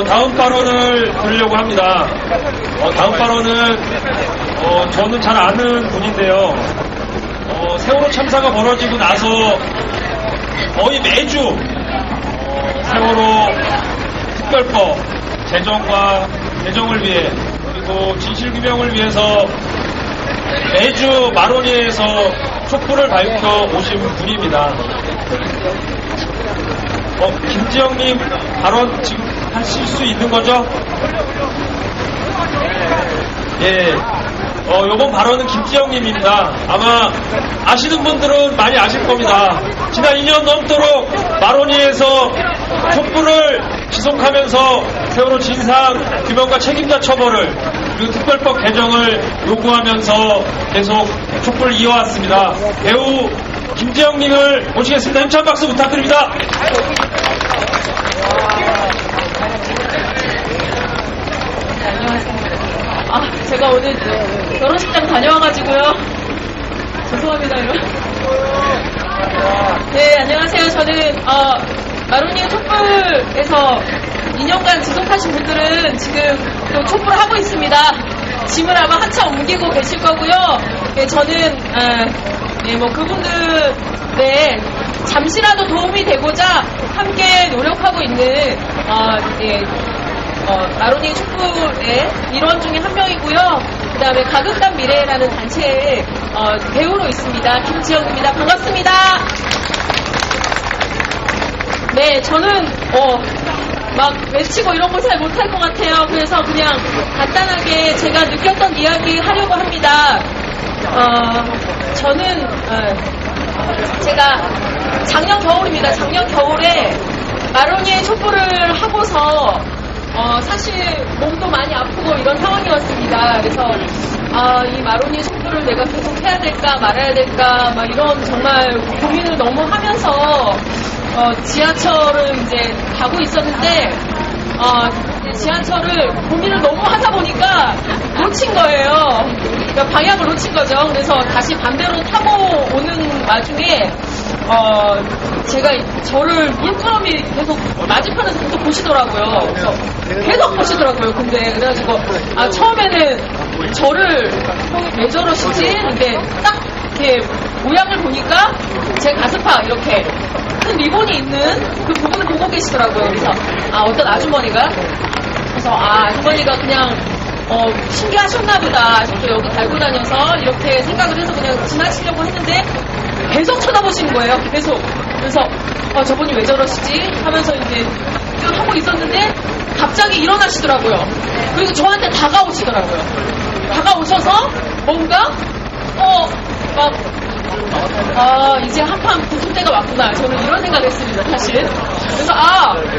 다음 발언을 들으려고 합니다. 다음 발언은, 저는 잘 아는 분인데요. 세월호 참사가 벌어지고 나서 거의 매주, 세월호 특별법 개정을 위해 그리고 진실규명을 위해서 매주 마로니에서 촛불을 밝혀 오신 분입니다. 김지영님 발언 지금 하실 수 있는 거죠? 예. 요번 발언은 김지영님입니다. 아마 아시는 분들은 많이 아실 겁니다. 지난 2년 넘도록 마로니에서 촛불을 지속하면서 세월호 진상 규명과 책임자 처벌을 그리고 특별법 개정을 요구하면서 계속 촛불을 이어왔습니다. 배우 김지영님을 모시겠습니다. 힘찬 박수 부탁드립니다. 제가 오늘 결혼식장 다녀와가지고요. 죄송합니다, 이런. 네, 안녕하세요. 저는, 마로니에 촛불에서 2년간 지속하신 분들은 지금 또 촛불을 하고 있습니다. 짐을 아마 한참 옮기고 계실 거고요. 네, 저는, 그분들의 잠시라도 도움이 되고자 함께 노력하고 있는, 마로니에 촛불의 일원 중에 한 명이고요. 그 다음에 가극단 미래라는 단체의 배우로 있습니다. 김지영입니다. 반갑습니다. 네, 저는 막 외치고 이런 거 잘 못할 것 같아요. 그래서 그냥 간단하게 제가 느꼈던 이야기 하려고 합니다. 저는 제가 작년 겨울입니다. 작년 겨울에 마로니에 촛불을 하고서 사실 몸도 많이 아프고 이런 상황이었습니다. 그래서 이 마로니에 촛불을 내가 계속 해야 될까 말아야 될까 막 이런 정말 고민을 너무 하면서 지하철을 이제 가고 있었는데 지하철을 고민을 너무 하다 보니까 놓친 거예요. 그러니까 방향을 놓친 거죠. 그래서 다시 반대로 타고 오는 와중에 제가 저를 물끄러미 계속 맞은편에서 계속 보시더라고요. 그래서 계속 보시더라고요. 근데 그래가지고 처음에는 저를 형이 왜 저러시지? 근데 딱 이렇게 모양을 보니까 제 가슴팍 이렇게 큰 리본이 있는 그 부분을 보고 계시더라고요. 그래서 어떤 아주머니가 그래서 아주머니가 그냥 신기하셨나 보다. 아직도 여기 달고 다녀서 이렇게 생각을 해서 그냥 지나치려고 했는데 계속 쳐다보시는 거예요. 계속. 그래서 저분이 왜 저러시지? 하면서 이제 쭉 하고 있었는데 갑자기 일어나시더라고요. 그리고 저한테 다가오시더라고요. 다가오셔서 뭔가 이제 한판 붙을 때가 왔구나. 저는 이런 생각을 했습니다, 사실. 그래서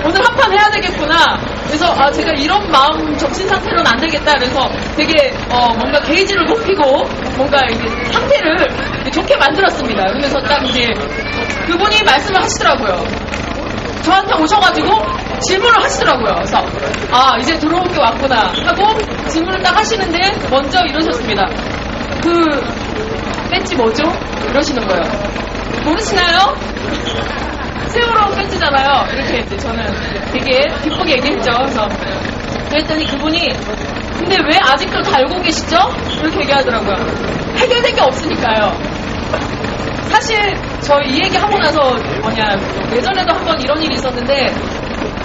오늘 한판 해야 되겠구나. 그래서 제가 이런 마음 정신 상태로는 안 되겠다. 그래서 되게 뭔가 게이지를 높이고 뭔가 이제 상태를 좋게 만들었습니다. 그래서 딱 이제 그분이 말씀을 하시더라고요. 저한테 오셔가지고 질문을 하시더라고요. 그래서 이제 들어올 게 왔구나 하고 질문을 딱 하시는데 먼저 이러셨습니다. 배지 뭐죠? 이러시는 거예요. 모르시나요? 세월호 배지잖아요. 이렇게 이제 저는 되게 기쁘게 얘기했죠. 그래서 그랬더니 그분이 근데 왜 아직도 달고 계시죠? 이렇게 얘기하더라고요. 해결된 게 없으니까요. 사실 저 이 얘기 하고 나서 예전에도 한번 이런 일이 있었는데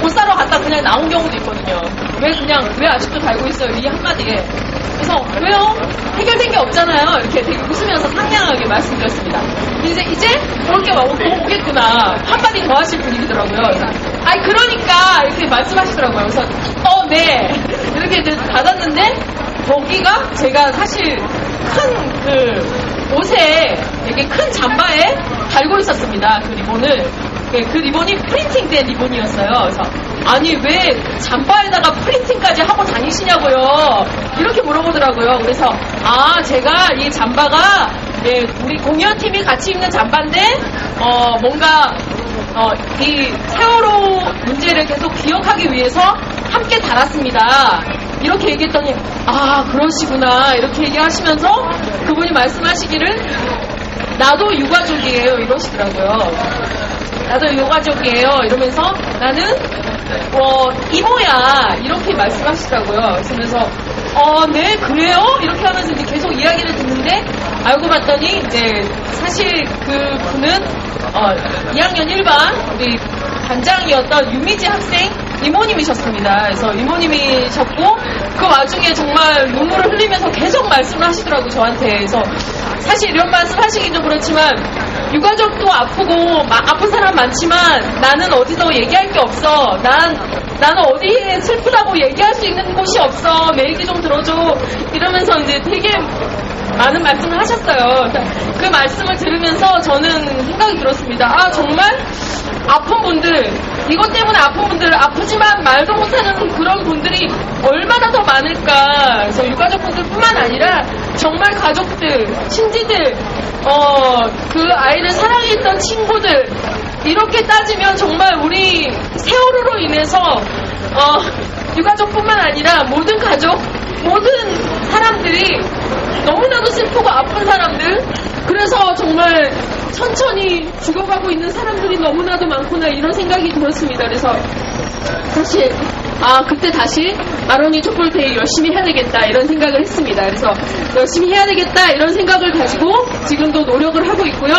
옷 사러 갔다 그냥 나온 경우도 있거든요. 왜 아직도 달고 있어요? 이 한마디에. 그래서 왜요? 해결된 게 없잖아요. 이렇게 되게 웃으면서 상냥하게 말씀드렸습니다. 이제 그럴 게 오겠구나. 한마디 더 하실 분위기더라고요. 그래서 그러니까 이렇게 말씀하시더라고요. 그래서 네 이렇게 이제 받았는데 거기가 제가 사실 큰 옷에 되게 큰 잠바에 달고 있었습니다. 그 리본을. 그 리본이 프린팅된 리본이었어요. 그래서 왜 잠바에다가 프린팅까지 하고 다니시냐고요. 이렇게 물어보더라고요. 그래서 제가 이 잠바가 우리 공연팀이 같이 입는 잠바인데 뭔가 이 세월호 문제를 계속 기억하기 위해서 함께 달았습니다. 이렇게 얘기했더니 아 그러시구나 이렇게 얘기하시면서 그분이 말씀하시기를 나도 유가족이에요 이러시더라고요. 나도 유가족이에요 이러면서 나는 이모야 이렇게 말씀하시더라고요. 그러면서 네 그래요? 이렇게 하면서 이제 계속 이야기를 듣는데 알고 봤더니 이제 사실 그 분은 2학년 1반 우리 반장이었던 유미지 학생 이모님이셨습니다. 그래서 이모님이셨고 그 와중에 정말 눈물을 흘리면서 계속 말씀을 하시더라고요 저한테. 그래서 사실 이런 말씀 하시긴 좀 그렇지만 유가족도 아프고 아픈 사람 많지만 나는 어디서 얘기할 게 없어. 나는 어디에 슬프다고 얘기할 수 있는 곳이 없어. 내 얘기 좀 들어줘. 이러면서 이제 되게 많은 말씀을 하셨어요. 그 말씀을 들으면서 저는 생각이 들었습니다. 아 정말 아픈 분들 이것 때문에 아픈 분들 아프지만 말도 못하는 그런 분들이 얼마나 더 많을까. 그래서 유가족분들뿐만 아니라 정말 가족들 친지들 그 아이를 사랑했던 친구들 이렇게 따지면 정말 우리 세월호로 인해서 유가족뿐만 아니라 모든 가족 모든 사람들이 너무나도 슬프고 아픈 사람들 그래서 정말 천천히 죽어가고 있는 사람들이 너무나도 많구나 이런 생각이 들었습니다. 그래서 사실 그때 다시 마로니 촛불데이 열심히 해야 되겠다 이런 생각을 했습니다. 그래서 열심히 해야 되겠다 이런 생각을 가지고 지금도 노력을 하고 있고요.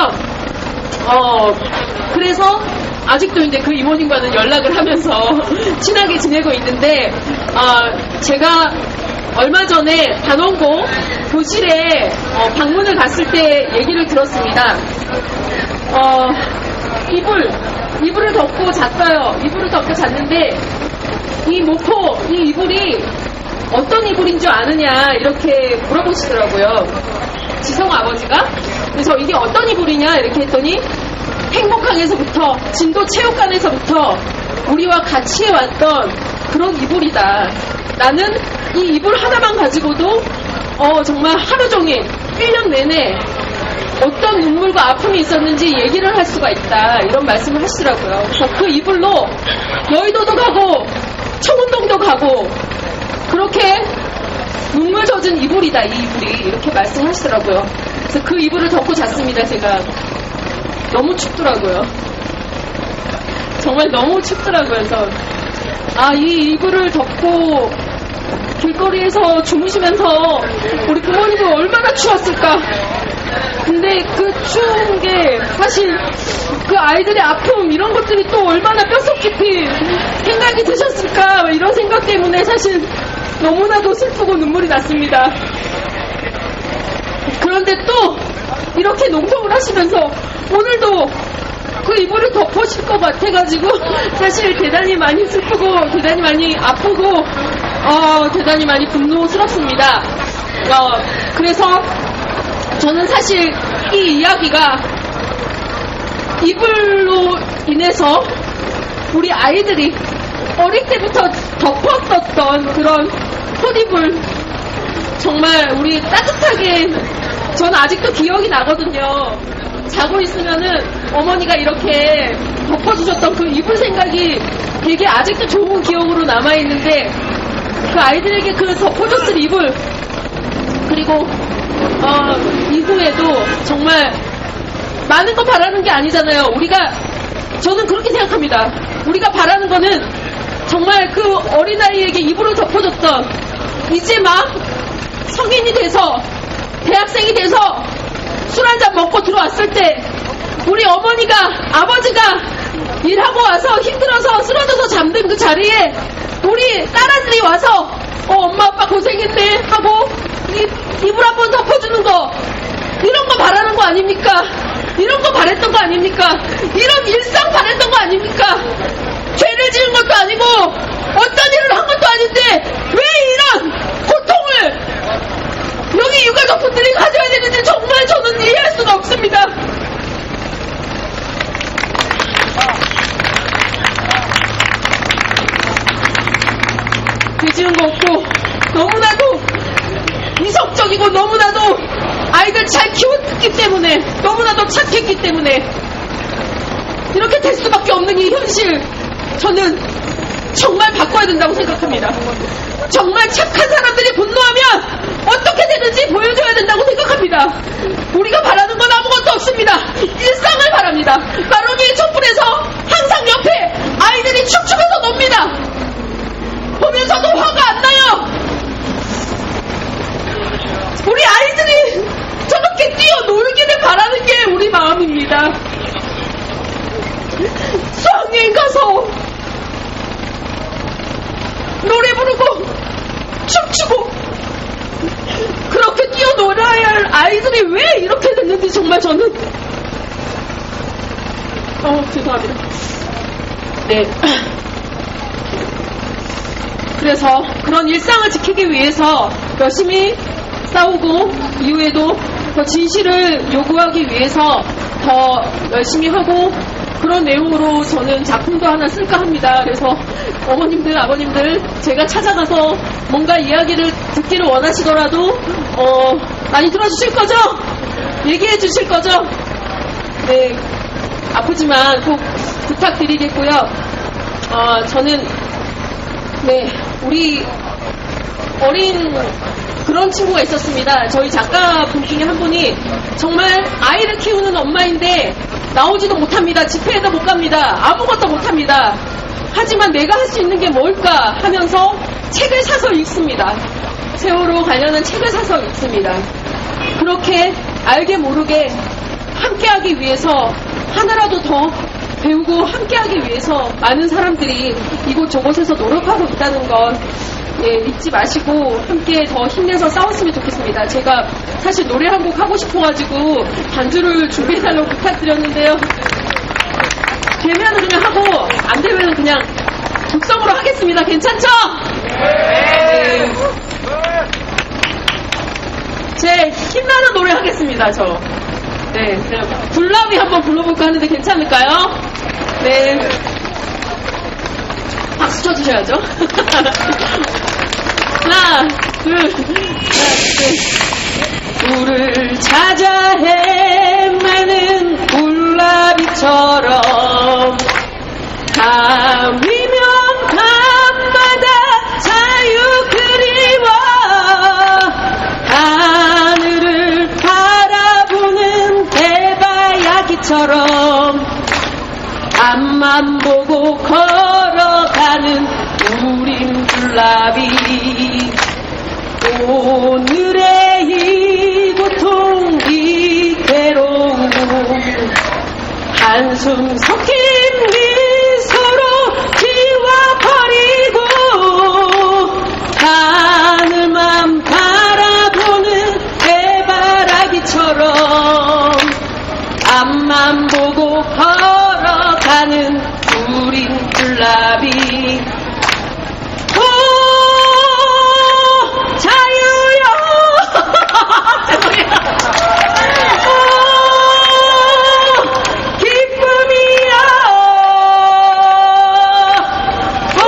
그래서 아직도 이제 그 이모님과는 연락을 하면서 친하게 지내고 있는데 제가 얼마 전에 단원고 교실에 방문을 갔을 때 얘기를 들었습니다. 이불을 덮고 잤어요. 이불을 덮고 잤는데 이 모포, 이 이불이 어떤 이불인 줄 아느냐 이렇게 물어보시더라고요. 지성 아버지가. 그래서 이게 어떤 이불이냐 이렇게 했더니 행복항에서부터 진도 체육관에서부터 우리와 같이 해왔던 그런 이불이다. 나는 이 이불 하나만 가지고도 정말 하루 종일 1년 내내 어떤 눈물과 아픔이 있었는지 얘기를 할 수가 있다 이런 말씀을 하시더라고요. 그래서 그 이불로 여의도도 가고 청운동도 가고 그렇게 눈물 젖은 이불이다 이 이불이 이렇게 말씀하시더라고요. 그래서 그 이불을 덮고 잤습니다. 제가 너무 춥더라고요. 정말 너무 춥더라고요. 그래서 이 이불을 덮고 길거리에서 주무시면서 우리 부모님은 얼마나 추웠을까. 근데 그 추운 게 사실 그 아이들의 아픔 이런 것들이 또 얼마나 뼛속 깊이 생각이 드셨을까 이런 생각 때문에 사실 너무나도 슬프고 눈물이 났습니다. 그런데 또 이렇게 농성을 하시면서 오늘도 그 이불을 덮으실 것 같아가지고 사실 대단히 많이 슬프고 대단히 많이 아프고 대단히 많이 분노스럽습니다. 그래서 저는 사실 이 이야기가 이불로 인해서 우리 아이들이 어릴 때부터 덮었었던 그런 콧이불 정말 우리 따뜻하게 저는 아직도 기억이 나거든요. 자고 있으면은 어머니가 이렇게 덮어주셨던 그 이불 생각이 되게 아직도 좋은 기억으로 남아있는데 그 아이들에게 그 덮어줬을 이불 그리고 이후에도 정말 많은 거 바라는 게 아니잖아요. 저는 그렇게 생각합니다. 우리가 바라는 거는 정말 그 어린아이에게 이불을 덮어줬던 이제 막 성인이 돼서 대학생이 돼서 술 한잔 먹고 들어왔을 때 우리 어머니가 아버지가 일하고 와서 힘들어서 쓰러져서 잠든 그 자리에 우리 딸아들이 와서 엄마 아빠 고생했네 하고 이불 한번 덮어주는 거 이런 거 바라는 거 아닙니까? 이런 거 바랬던 거 아닙니까? 이런 일상 바랬던 거 아닙니까? 죄를 지은 것도 아니고 어떤 일을 한 것도 아닌데 왜 이런 고통을 여기 유가족분들이 가져야 되는지 정말 저는 이해할 수가 없습니다. 죄 지은 거 없고 너무나도 이성적이고 너무나도 아이들 잘 키웠기 때문에 너무나도 착했기 때문에 이렇게 될 수밖에 없는 이 현실, 저는 정말 바꿔야 된다고 생각합니다. 정말 착한 사람들이 분노하면 어떻게 되는지 보여줘야 된다고 생각합니다. 우리가 바라는 건 아무것도 없습니다. 일상을 바랍니다. 마로니에 촛불에서 항상 옆에 아이들이 축축해서 놉니다. 보면서도 화가 안 나요. 우리 아이들이 저렇게 뛰어놀기를 바라는 게 우리 마음입니다. 수학여행 가서 노래 부르고 춤추고 그렇게 뛰어놀아야 할 아이들이 왜 이렇게 됐는지 정말 저는 죄송합니다. 네. 그래서 그런 일상을 지키기 위해서 열심히 싸우고 이후에도 더 진실을 요구하기 위해서 더 열심히 하고 그런 내용으로 저는 작품도 하나 쓸까 합니다. 그래서 어머님들, 아버님들 제가 찾아가서 뭔가 이야기를 듣기를 원하시더라도 많이 들어주실 거죠? 얘기해 주실 거죠? 네, 아프지만 꼭 부탁드리겠고요. 저는 네, 우리 어린 그런 친구가 있었습니다. 저희 작가분 중에 한 분이 정말 아이를 키우는 엄마인데 나오지도 못합니다. 집회에도 못 갑니다. 아무것도 못합니다. 하지만 내가 할 수 있는 게 뭘까 하면서 책을 사서 읽습니다. 세월호 관련한 책을 사서 읽습니다. 그렇게 알게 모르게 함께하기 위해서 하나라도 더 배우고 함께하기 위해서 많은 사람들이 이곳 저곳에서 노력하고 있다는 것 잊지 마시고 함께 더 힘내서 싸웠으면 좋겠습니다. 제가 사실 노래 한 곡 하고 싶어가지고 반주를 준비해달라고 부탁드렸는데요. 되면 그냥 하고 안 되면 그냥 독성으로 하겠습니다. 괜찮죠? 네. 제 힘나는 노래 하겠습니다. 네, 그냥 굴라비 한번 불러볼까 하는데 괜찮을까요? 네. 박수 쳐주셔야죠. 하나, 둘, 불을 찾아 헤매는 굴라비처럼 밤이면 밤마다 자유 그리워 하늘을 바라보는 대바야기처럼 앞만 보고 걸어가는 우린 굴라비 오늘의 이 고통 이 괴로움 한숨 섞인 미소로 지워버리고 하늘만 바라보는 해바라기처럼 앞만 보고 걸어가는 우린 굴라비 오 자유여 죄송해요. 오 기쁨이여 오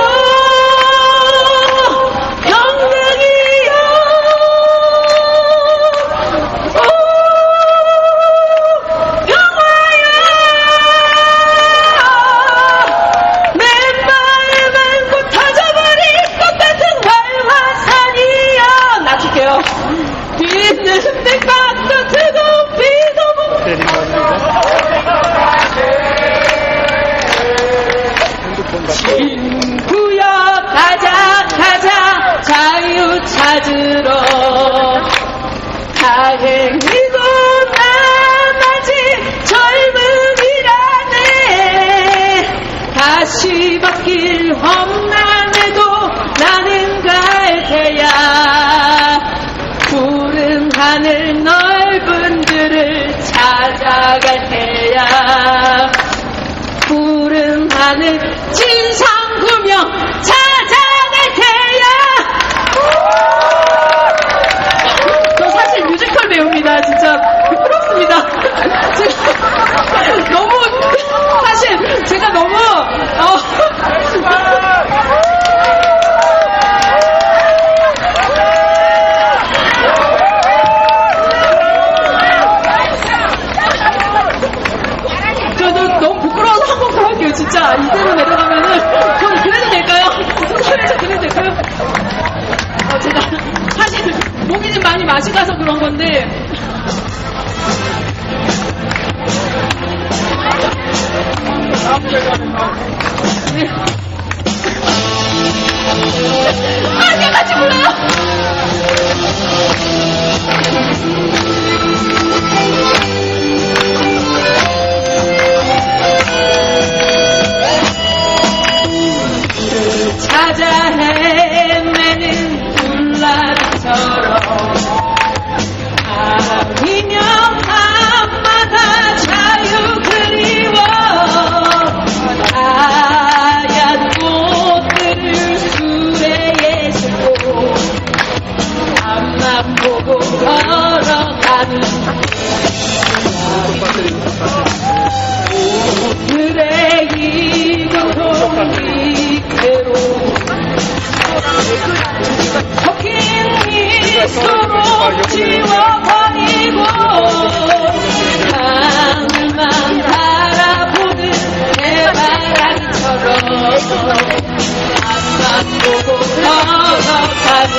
다 같이 불러요. 찾아 헤매는 불나비처럼 아니면 밤마다 자유 그리워 하얀 꽃들을 수레에 싣고 앞만 보고 걸어가는 오늘의 이 고통 이대로 섞인 미소로 지워버리고 하늘만 바라보는 해바라기처럼 앞만 보고 걸어가는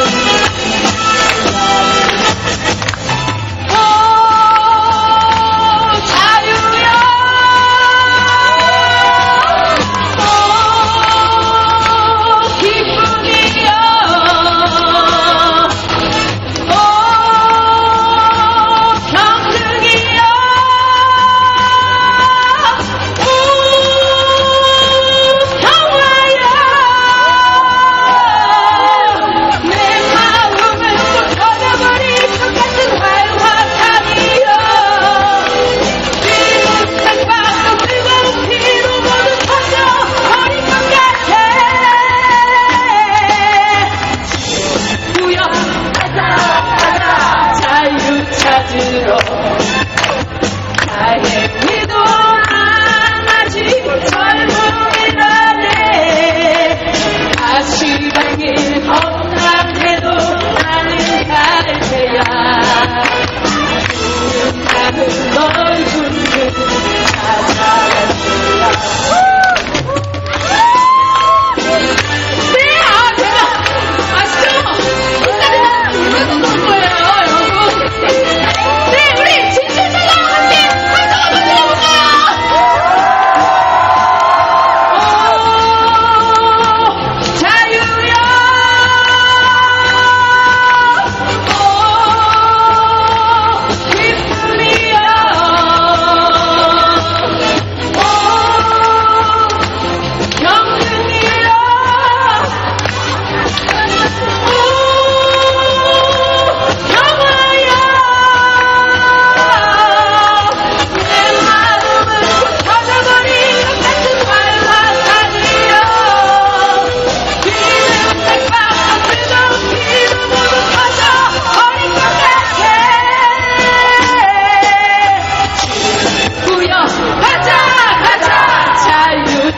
찾으러 다행히도 안 아직 젊음이라네 아쉬운 길 험난해도 나는 갈 테야 나는 널 붙는 찾아갈 테야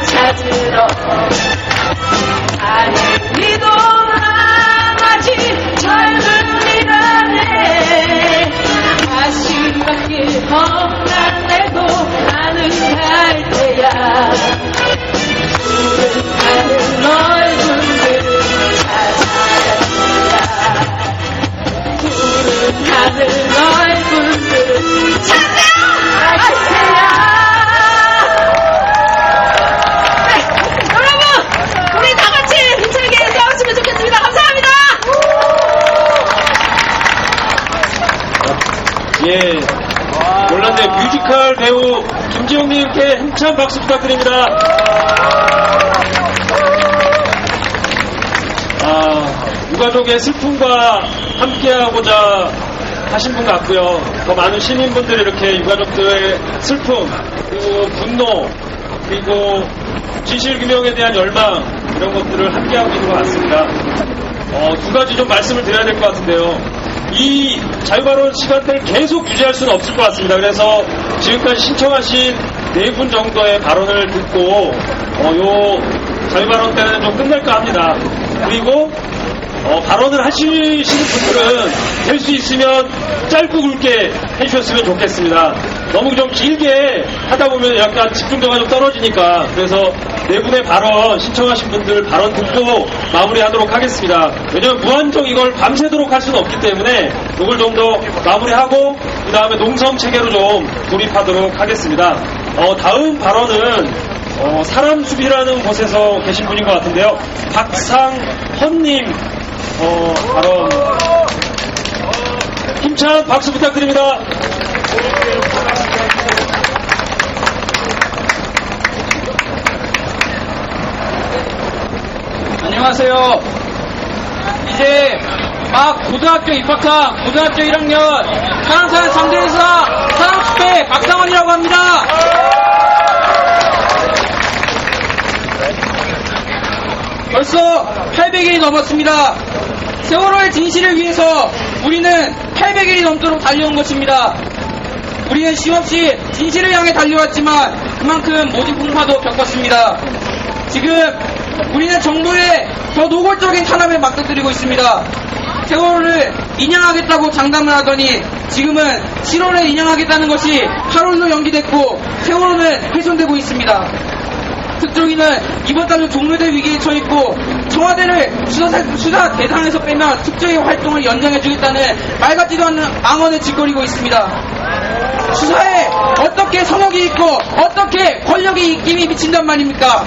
찾으러 다행히도 난 아직 젊음이라네 아쉬운 길 험난해도 나는 갈 테야 푸른 하늘 널 붙는 찾아갈 테야 푸른 하늘 널 붙는 찾아갈 테야 예, 몰랐네. 뮤지컬 배우 김지용님께 힘찬 박수 부탁드립니다. 유가족의 슬픔과 함께하고자 하신 분 같고요. 더 많은 시민분들이 이렇게 유가족들의 슬픔, 그리고 분노, 그리고 진실규명에 대한 열망, 이런 것들을 함께하고 있는 것 같습니다. 두 가지 좀 말씀을 드려야 될 것 같은데요. 이 자유발언 시간대를 계속 유지할 수는 없을 것 같습니다. 그래서 지금까지 신청하신 4분 정도의 발언을 듣고 요 자유발언 때는 좀 끝낼까 합니다. 그리고 발언을 하시는 분들은 될 수 있으면 짧고 굵게 해주셨으면 좋겠습니다. 너무 좀 길게 하다 보면 약간 집중도가 좀 떨어지니까, 그래서 4분의 발언 신청하신 분들 발언 듣고 마무리하도록 하겠습니다. 왜냐면 무한정 이걸 밤새도록 할 수는 없기 때문에 이걸 좀 더 마무리하고 그 다음에 농성 체계로 좀 돌입하도록 하겠습니다. 다음 발언은 사람숲이라는 곳에서 계신 분인 것 같은데요. 박상헌님 발언 힘찬 박수 부탁드립니다. 안녕하세요. 이제 막 고등학교 입학한 고등학교 1학년 사랑사는 상대에서 사랑숲의 박상원이라고 합니다. 벌써 800일이 넘었습니다. 세월호의 진실을 위해서 우리는 800일이 넘도록 달려온 것입니다. 우리는 쉼없이 진실을 향해 달려왔지만 그만큼 모집 풍파도 겪었습니다. 지금 우리는 정부의 더 노골적인 탄압에 맞닥뜨리고 있습니다. 세월호를 인양하겠다고 장담을 하더니 지금은 7월에 인양하겠다는 것이 8월로 연기됐고 세월호는 훼손되고 있습니다. 특조위는 이번 달로 종료될 위기에 처했고 청와대를 수사 대상에서 빼면 특조위 활동을 연장해주겠다는 말 같지도 않은 망언을 짓거리고 있습니다. 수사에 어떻게 성역이 있고 어떻게 권력이 입김이 미친단 말입니까?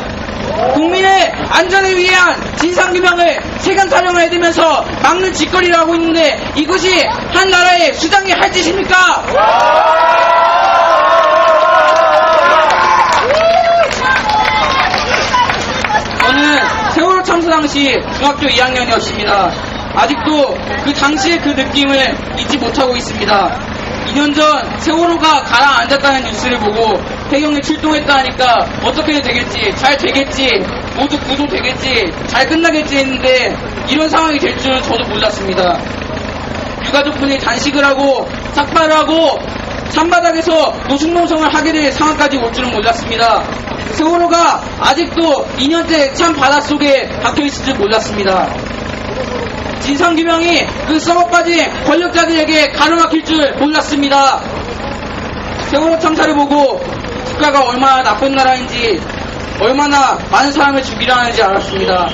국민의 안전을 위한 진상규명을 세간 촬영을 해대면서 막는 짓거리를 하고 있는데 이것이 한 나라의 수장이 할 짓입니까? 저는 세월호 참사 당시 중학교 2학년이었습니다. 아직도 그 당시의 그 느낌을 잊지 못하고 있습니다. 2년 전 세월호가 가라앉았다는 뉴스를 보고 해경에 출동했다 하니까 어떻게 되겠지, 잘 되겠지, 모두 구조되겠지, 잘 끝나겠지 했는데 이런 상황이 될 줄은 저도 몰랐습니다. 유가족분이 단식을 하고 삭발을 하고 산바닥에서 노숙농성을 하게 될 상황까지 올 줄은 몰랐습니다. 세월호가 아직도 2년째 찬 바닷속에 박혀있을 줄 몰랐습니다. 진상규명이 그 썩어빠진 권력자들에게 가로막힐 줄 몰랐습니다. 세월호 참사를 보고 국가가 얼마나 나쁜 나라인지 얼마나 많은 사람을 죽이려 하는지 알았습니다.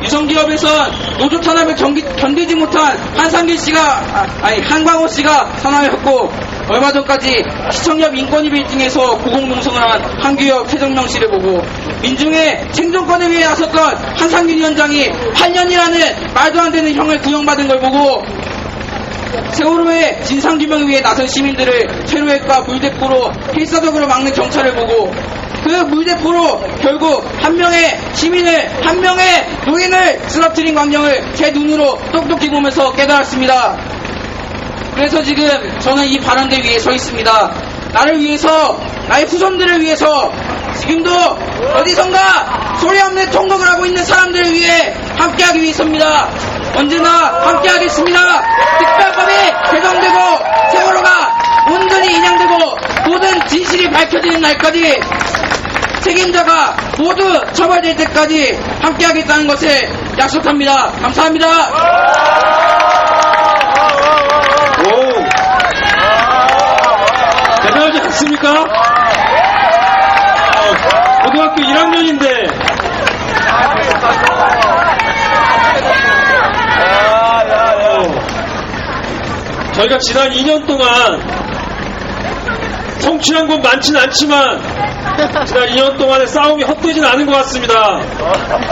유성기업에선 노조 탄압을 견디지 못한 한광호 씨가 사망했고 얼마 전까지 시청역 인권위 빌딩에서 고공농성을 한 한규혁 최정명 씨를 보고 민중의 생존권을 위해 나섰던 한상균 위원장이 8년이라는 말도 안 되는 형을 구형받은 걸 보고 세월호의 진상규명을 위해 나선 시민들을 퇴로핵과 물대포로 필사적으로 막는 경찰을 보고 그 물대포로 결국 한 명의 시민을, 한 명의 노인을 쓰러뜨린 광경을 제 눈으로 똑똑히 보면서 깨달았습니다. 그래서 지금 저는 이 발언대 위에 서 있습니다. 나를 위해서, 나의 후손들을 위해서 지금도 어디선가 소리 없는 통곡을 하고 있는 사람들을 위해 함께하기 위해서입니다. 언제나 함께하겠습니다. 특별법이 개정되고 세월호가 온전히 인양되고 모든 진실이 밝혀지는 날까지 책임자가 모두 처벌될 때까지 함께하겠다는 것을 약속합니다. 감사합니다. 오, 대단하지 않습니까? 고등학교 1학년인데 저희가 지난 2년 동안 성취한 건 많지는 않지만 지난 2년 동안의 싸움이 헛되진 않은 것 같습니다.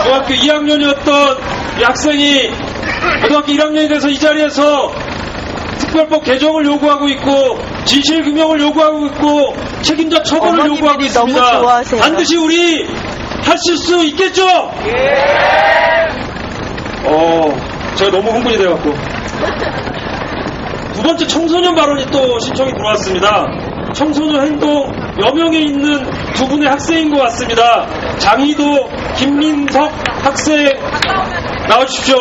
중학교 2학년이었던 이 학생이 고등학교 1학년이 돼서 이 자리에서 특별법 개정을 요구하고 있고 진실규명을 요구하고 있고 책임자 처벌을 요구하고 있습니다. 반드시 우리 하실 수 있겠죠? 제가 너무 흥분이 돼갖고 두 번째 청소년 발언이 또 신청이 들어왔습니다. 청소년 행동 여명에 있는 두 분의 학생인 것 같습니다. 장희도, 김민석 학생 나와주십시오.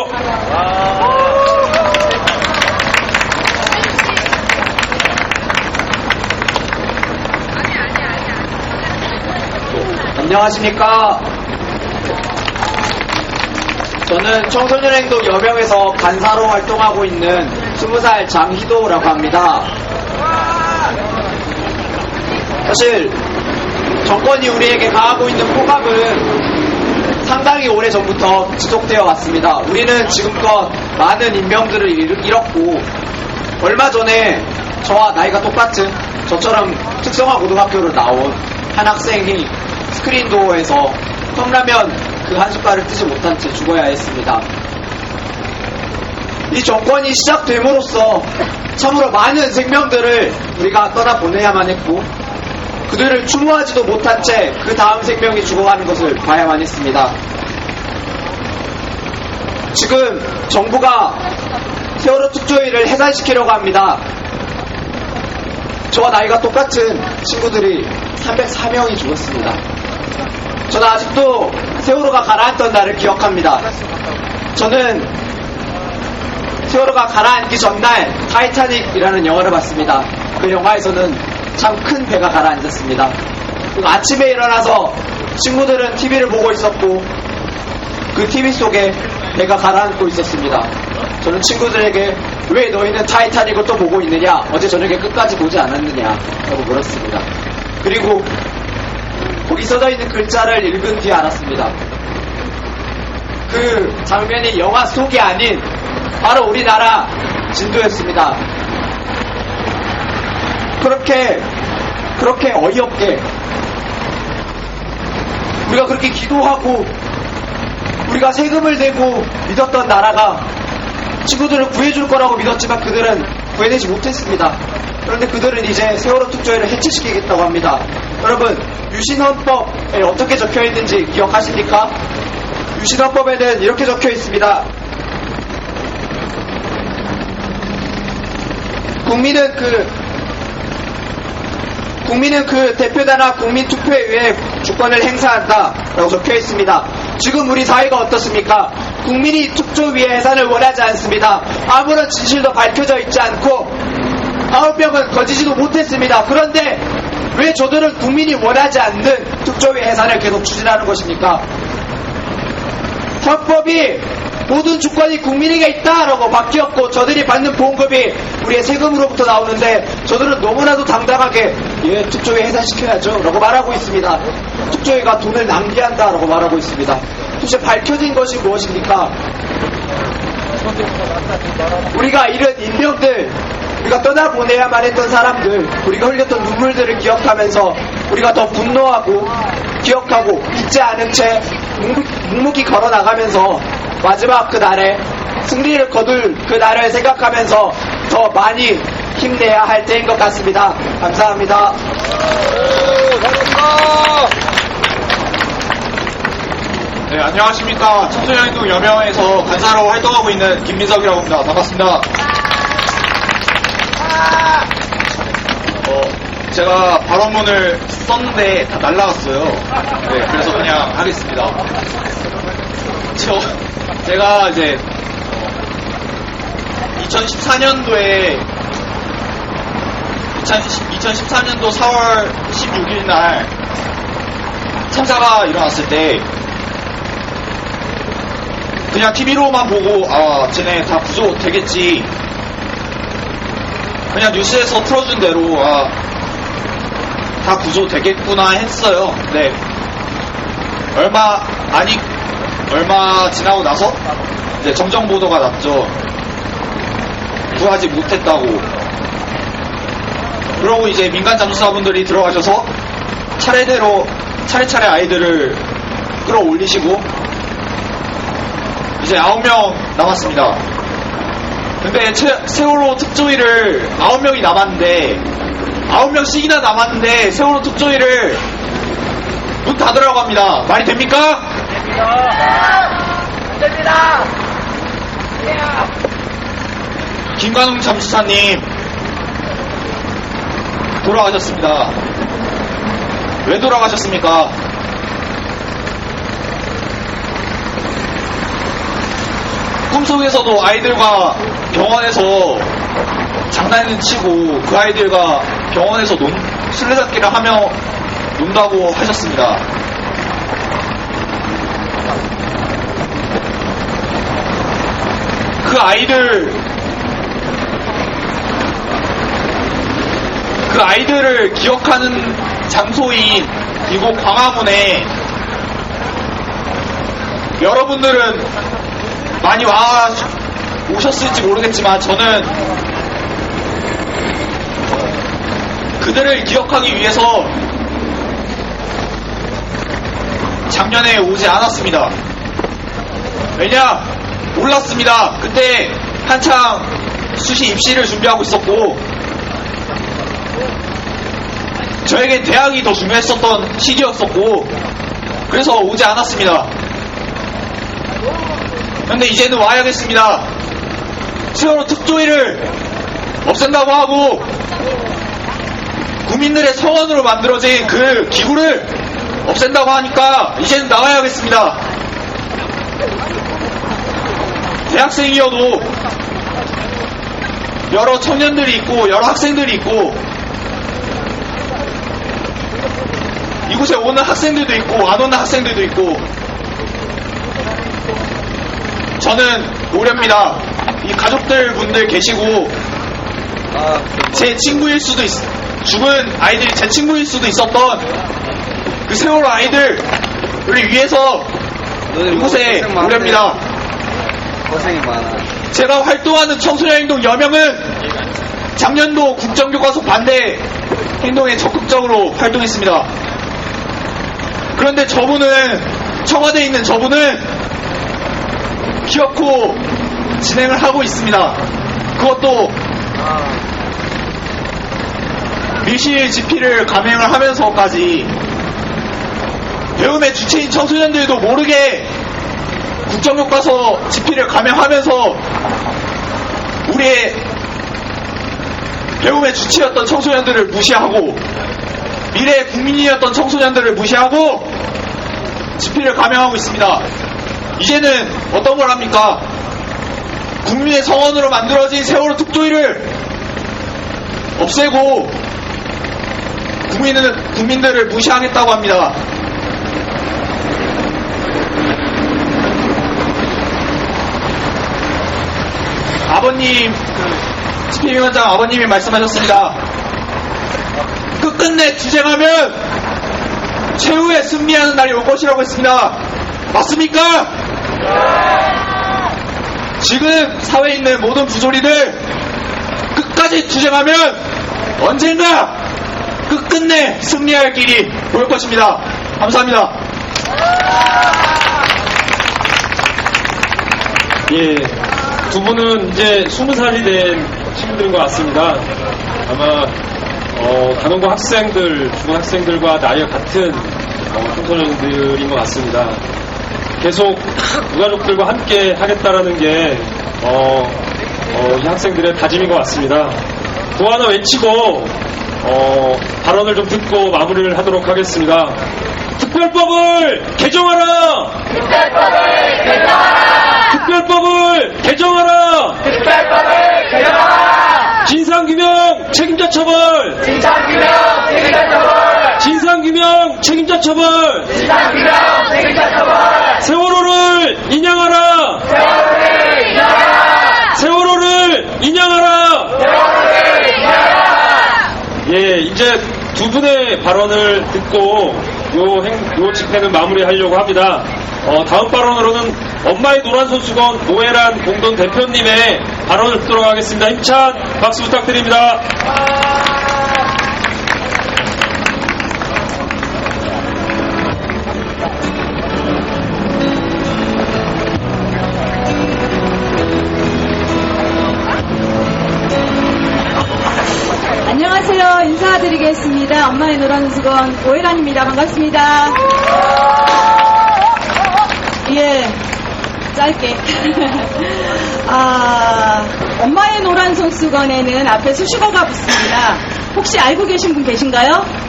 안녕하십니까. 저는 청소년행동 여명에서 간사로 활동하고 있는 20살 장희도라고 합니다. 사실 정권이 우리에게 가하고 있는 폭압은 상당히 오래전부터 지속되어 왔습니다. 우리는 지금껏 많은 인명들을 잃었고 얼마 전에 저와 나이가 똑같은 저처럼 특성화 고등학교를 나온 한 학생이 스크린도어에서 컵라면 그 한 숟갈을 뜨지 못한 채 죽어야 했습니다. 이 정권이 시작됨으로써 참으로 많은 생명들을 우리가 떠나보내야만 했고 그들을 추모하지도 못한 채 그 다음 생명이 죽어가는 것을 봐야만 했습니다. 지금 정부가 세월호 특조위를 해산시키려고 합니다. 저와 나이가 똑같은 친구들이 304명이 죽었습니다. 저는 아직도 세월호가 가라앉던 날을 기억합니다. 저는 세월호가 가라앉기 전날 타이타닉이라는 영화를 봤습니다. 그 영화에서는 참 큰 배가 가라앉았습니다. 아침에 일어나서 친구들은 TV를 보고 있었고 그 TV 속에 배가 가라앉고 있었습니다. 저는 친구들에게 왜 너희는 타이타닉을 또 보고 있느냐? 어제 저녁에 끝까지 보지 않았느냐? 라고 물었습니다. 그리고 거기 써져 있는 글자를 읽은 뒤에 알았습니다. 그 장면이 영화 속이 아닌 바로 우리나라 진도였습니다. 그렇게 어이없게 우리가 그렇게 기도하고 우리가 세금을 내고 믿었던 나라가 친구들을 구해줄 거라고 믿었지만 그들은 구해내지 못했습니다. 그런데 그들은 이제 세월호 특조위를 해체시키겠다고 합니다. 여러분, 유신헌법에 어떻게 적혀있는지 기억하십니까? 유신헌법에는 이렇게 적혀있습니다. 국민은 그 대표단과 국민투표에 의해 주권을 행사한다 라고 적혀있습니다. 지금 우리 사회가 어떻습니까? 국민이 특조위의 해산을 원하지 않습니다. 아무런 진실도 밝혀져 있지 않고 9명은 거지지도 못했습니다. 그런데 왜 저들은 국민이 원하지 않는 특조위 해산을 계속 추진하는 것입니까? 헌법이 모든 주권이 국민에게 있다라고 바뀌었고 저들이 받는 보험금이 우리의 세금으로부터 나오는데 저들은 너무나도 당당하게 예, 특조위 해산시켜야죠 라고 말하고 있습니다. 특조위가 돈을 낭비한다 라고 말하고 있습니다. 도대체 밝혀진 것이 무엇입니까? 우리가 잃은 인명들, 우리가 떠나보내야만 했던 사람들, 우리가 흘렸던 눈물들을 기억하면서 우리가 더 분노하고 기억하고 잊지 않은 채 묵묵히 걸어나가면서 마지막 그 날에 승리를 거둘 그 날을 생각하면서 더 많이 힘내야 할 때인 것 같습니다. 감사합니다. 네, 안녕하십니까. 청소년행동 여명에서 간사로 활동하고 있는 김민석이라고 합니다. 반갑습니다. 제가 발언문을 썼는데 다 날라갔어요. 네, 그래서 그냥 하겠습니다. 제가 이제 2014년도 4월 16일 날 참사가 일어났을 때 그냥 TV로만 보고 쟤네 다 구조 되겠지, 그냥 뉴스에서 틀어준 대로 다 구조 되겠구나 했어요. 근데 얼마 지나고 나서 이제 정정 보도가 났죠. 구하지 못했다고. 그러고 이제 민간 잠수사분들이 들어가셔서 차례차례 아이들을 끌어올리시고 이제 9명 남았습니다. 근데 세월호 특조위를 9명이 남았는데 9명씩이나 남았는데 세월호 특조위를 문 닫으라고 합니다. 말이 됩니까? 됩니다. 김관웅 잠수사님 돌아가셨습니다. 왜 돌아가셨습니까? 꿈속에서도 아이들과 병원에서 장난을 치고 그 아이들과 병원에서 술래잡기를 하며 논다고 하셨습니다. 그 아이들을 기억하는 장소인 이곳 광화문에 여러분들은 많이 오셨을지 모르겠지만 저는 그들을 기억하기 위해서 작년에 오지 않았습니다. 왜냐? 몰랐습니다. 그때 한창 수시 입시를 준비하고 있었고 저에겐 대학이 더 중요했었던 시기였었고 그래서 오지 않았습니다. 그런데 이제는 와야겠습니다. 세월호 특조위를 없앤다고 하고 국민들의 성원으로 만들어진 그 기구를 없앤다고 하니까 이제는 나와야겠습니다. 대학생이어도 여러 청년들이 있고 여러 학생들이 있고 이곳에 오는 학생들도 있고 안 오는 학생들도 있고 저는 노련입니다. 이 가족들 분들 계시고 제 친구일 수도 죽은 아이들이 제 친구일 수도 있었던 그 세월호 아이들을 위해서 이곳에 노련입니다. 고생이 많아. 제가 활동하는 청소년행동 여명은 작년도 국정교과서 반대 행동에 적극적으로 활동했습니다. 그런데 청와대에 있는 저분은 기어코 진행을 하고 있습니다. 그것도 밀실 집필을 감행을 하면서까지 배움의 주체인 청소년들도 모르게 국정교과서 집필을 감행하면서 우리의 배움의 주체였던 청소년들을 무시하고 미래의 국민이었던 청소년들을 무시하고 집필을 감행하고 있습니다. 이제는 어떤 걸 합니까? 국민의 성원으로 만들어진 세월호 특조위를 없애고 국민들을 무시하겠다고 합니다. 아버님, 집행위원장 아버님이 말씀하셨습니다. 끝끝내 투쟁하면 최후의 승리하는 날이 올 것이라고 했습니다. 맞습니까? 지금 사회에 있는 모든 부조리들 끝까지 투쟁하면 언젠가 끝끝내 승리할 길이 보일 것입니다. 감사합니다. 예, 두 분은 이제 20살이 된 친구들인 것 같습니다. 아마 단원고 학생들, 중학생들과 나이가 같은 청소년들인 것 같습니다. 계속 유가족들과 함께 하겠다라는 게 이 학생들의 다짐인 것 같습니다. 또 하나 외치고 발언을 좀 듣고 마무리를 하도록 하겠습니다. 특별법을 개정하라! 특별법을 개정하라! 특별법을 개정하라! 특별법을 개정하라! 진상규명 책임자 처벌! 진상규명 책임자 처벌! 진상규명 책임자 처벌! 진상규명 책임자 처벌! 세월호를 인양하라! 세월호를 인양하라! 세월호를 인양하라! 세월호를 인양하라! 예, 이제 두 분의 발언을 듣고 요 집회는 마무리하려고 합니다. 다음 발언으로는 엄마의 노란손수건 오해란 공동 대표님의 발언을 듣도록 하겠습니다. 힘찬 박수 부탁드립니다. 안녕하세요. 인사드리겠습니다. 엄마의 노란수건 오해란입니다. 반갑습니다. 예, 짧게. 엄마의 노란손수건에는 앞에 수식어가 붙습니다. 혹시 알고 계신 분 계신가요?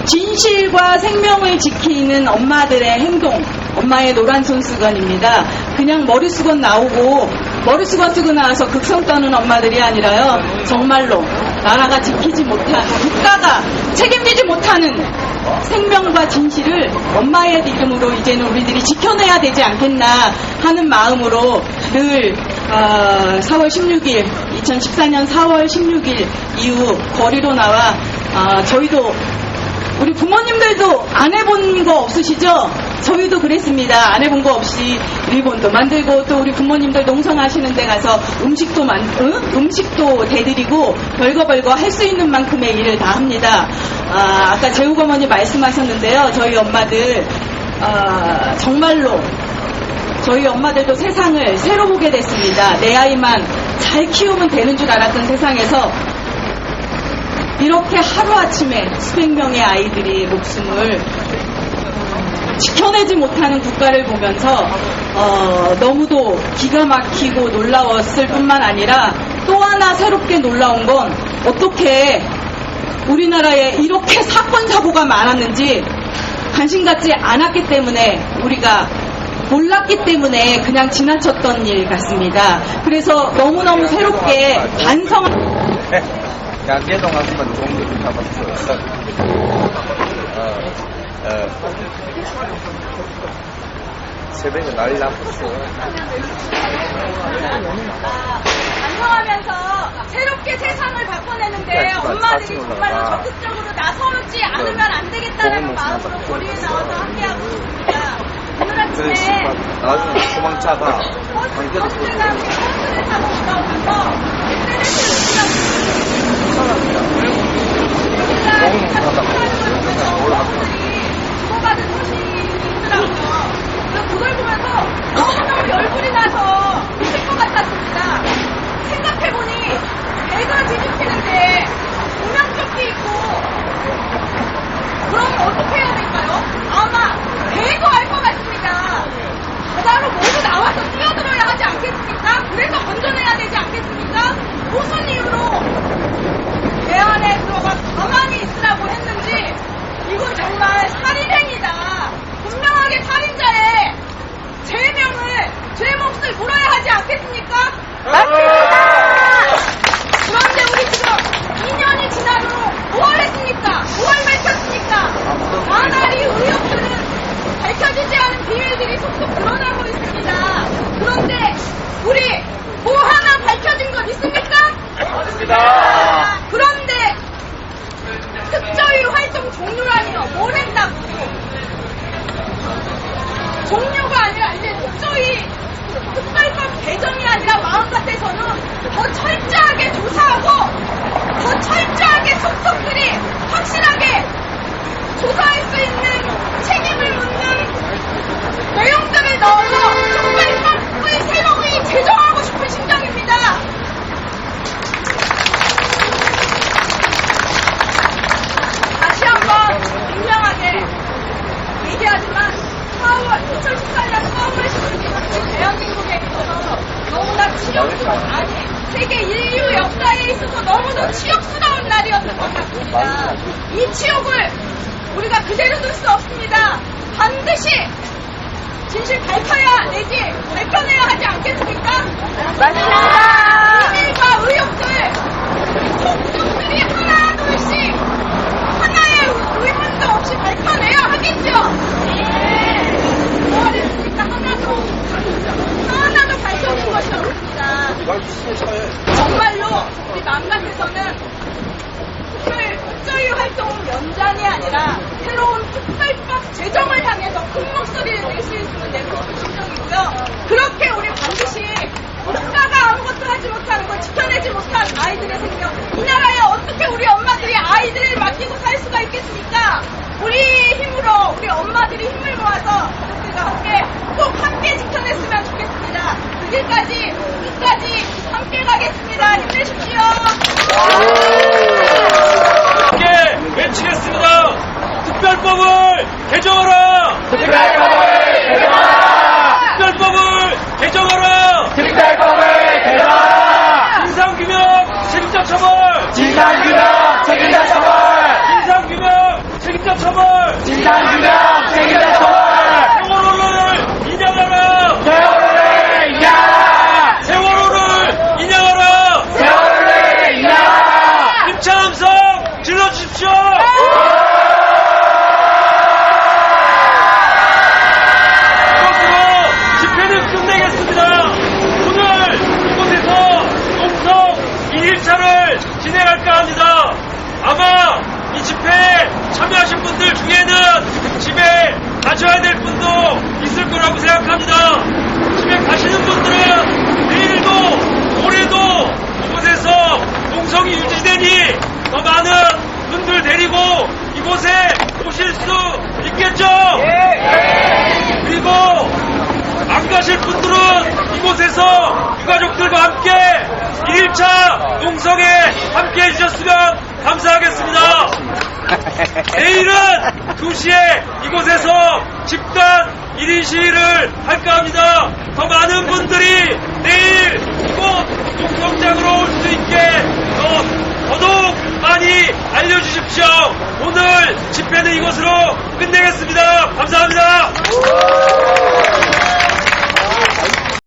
진실과 생명을 지키는 엄마들의 행동, 엄마의 노란손수건입니다. 그냥 머리수건 나오고 머리수건 쓰고 나와서 극성 떠는 엄마들이 아니라요, 정말로 나라가 지키지 못한, 국가가 책임지지 못하는 생명과 진실을 엄마의 이름으로 이제는 우리들이 지켜내야 되지 않겠나 하는 마음으로 늘 4월 16일 2014년 4월 16일 이후 거리로 나와 저희도 우리 부모님들도 안 해본 거 없으시죠? 저희도 그랬습니다. 안 해본 거 없이 리본도 만들고 또 우리 부모님들 농성하시는 데 가서 음식도 대드리고 별거 할 수 있는 만큼의 일을 다 합니다. 아까 재욱 어머니 말씀하셨는데요. 저희 엄마들 정말로 저희 엄마들도 세상을 새로 보게 됐습니다. 내 아이만 잘 키우면 되는 줄 알았던 세상에서 이렇게 하루아침에 수백 명의 아이들이 목숨을 지켜내지 못하는 국가를 보면서 너무도 기가 막히고 놀라웠을 뿐만 아니라 또 하나 새롭게 놀라운 건 어떻게 우리나라에 이렇게 사건 사고가 많았는지 관심 갖지 않았기 때문에 우리가 몰랐기 때문에 그냥 지나쳤던 일 같습니다. 그래서 너무너무 새롭게 반성. 양계동 왔으면 좋은 것좀 잡았어. 새벽에 난리 났었어. 반성하면서 새롭게 세상을 바꿔내는데 엄마들이 정말로 적극적으로 나서지 않으면 안 되겠다라는 마음으로 거리에 나와서 함께하고 있습니다. 오늘 아침에 나중에 소방차가 버스가 함께 버스를 타고 올라오면서 주고받은 소식이 있더라고요. 그걸 보면서 너무너무 열불이 나서 미칠 것 같았습니다. 생각해보니 배가 뒤집히는데 운항조끼 있고 그러면 어떻게 해야 될까요? 아마 배도 알 것 같습니다. 바다로 모두 나와서 뛰어들어야 하지 않겠습니까? 그래서 건전해야 되지 않겠습니까? 무슨 이유로 배 안에 들어가 가만히 있으라고 했는지 이건 정말 살인행위다. 분명하게 살인자의 제 몫을 물어야 하지 않겠습니까? 맞습니다! 그런데 우리 지금 2년이 지난 후 뭘 했습니까? 뭘 밝혔습니까? 나날이 의혹들은 밝혀지지 않은 비밀들이 속속 드러나고 있습니다. 그런데 우리 뭐 하나 밝혀진 것 있습니까? 없습니다. 그런데 특조위 활동 종류라니요. 뭘 했다고? 종류가 아니라 이제 특별법 개정이 아니라 마음 같아서는 더 철저하게 조사하고 더 철저하게 속속들이 확실하게 조사할 수 있는 책임을 묻는 내용들을 넣어서 특별법을 새로이 제정하고 싶은 심정입니다. 다시 한번 분명하게 얘기하지만 2014년 4월 16일 대한민국에 있어서 너무나 치욕스러운, 아니 세계 인류 역사에 있어서 너무도 치욕스러운 날이었던 것 같습니다. 이 치욕을 우리가 그대로 둘 수 없습니다. 반드시 진실 밝혀내야 하지 않겠습니까? 맞습니다. 비밀과 의혹들 속속들이 하나 둘씩 하나의 의문도 없이 밝혀내야 하겠죠. 뭐랬습니까? 하나도 밝혀진 것이 없습니다. 정말로 우리 마음 같아서는 특조위 활동은 연장이 아니라 새로운 특별법 제정을 향해서 큰 목소리를 낼 수 있으면 내고 싶은 심정이고요. 그렇게 우리 반드시 국가가 아무것도 하지 못하는 걸 지켜내지 못한 아이들의 생명, 이 나라에 어떻게 우리 엄마들이 아이들을 맡기고 살 수가 있겠습니까? 우리 힘으로 우리 엄마들이 힘을 모아서 가족들과 함께 꼭 함께 지켜냈으면 좋겠습니다. 그 길까지 끝까지 함께 가겠습니다. 힘내십시오. 함께 외치겠습니다. 특별법을 개정하라. 특별법을 개정하라. 특별법을 개정하라. 특별법을 개정하라. 진상규명 책임자 처벌. 진상규명 책임자 처벌. 진상규명 책임자 처벌. 진상규명 책임자 처벌. 세월호를 인양하라. 세월호를 인양하라. 세월호를 인양하라. 세월호를 인양하라. 힘찬 함성 질러주십시오. 이것으로 집회는 끝내겠습니다. 오늘 이곳에서 농성 2일차를 진행할까 합니다. 아마 이 집회에 참여하신 분들 중에는 집에 가셔야 될 분도 있을 거라고 생각합니다. 집에 가시는 분들은 내일도 올해도 그곳에서 농성이 유지되니 더 많은 분들 데리고 이곳에 오실 수 있겠죠? 그리고 안 가실 분들은 이곳에서 유가족들과 함께 1차 농성에 함께 해주셨으면 감사하겠습니다. 내일은 2시에 이곳에서 집단 1인 시위를 할까 합니다. 더 많은 분들이 내일 이곳 농성장으로 올 수 있게 더더욱 많이 알려주십시오. 오늘 집회는 이것으로 끝내겠습니다. 감사합니다.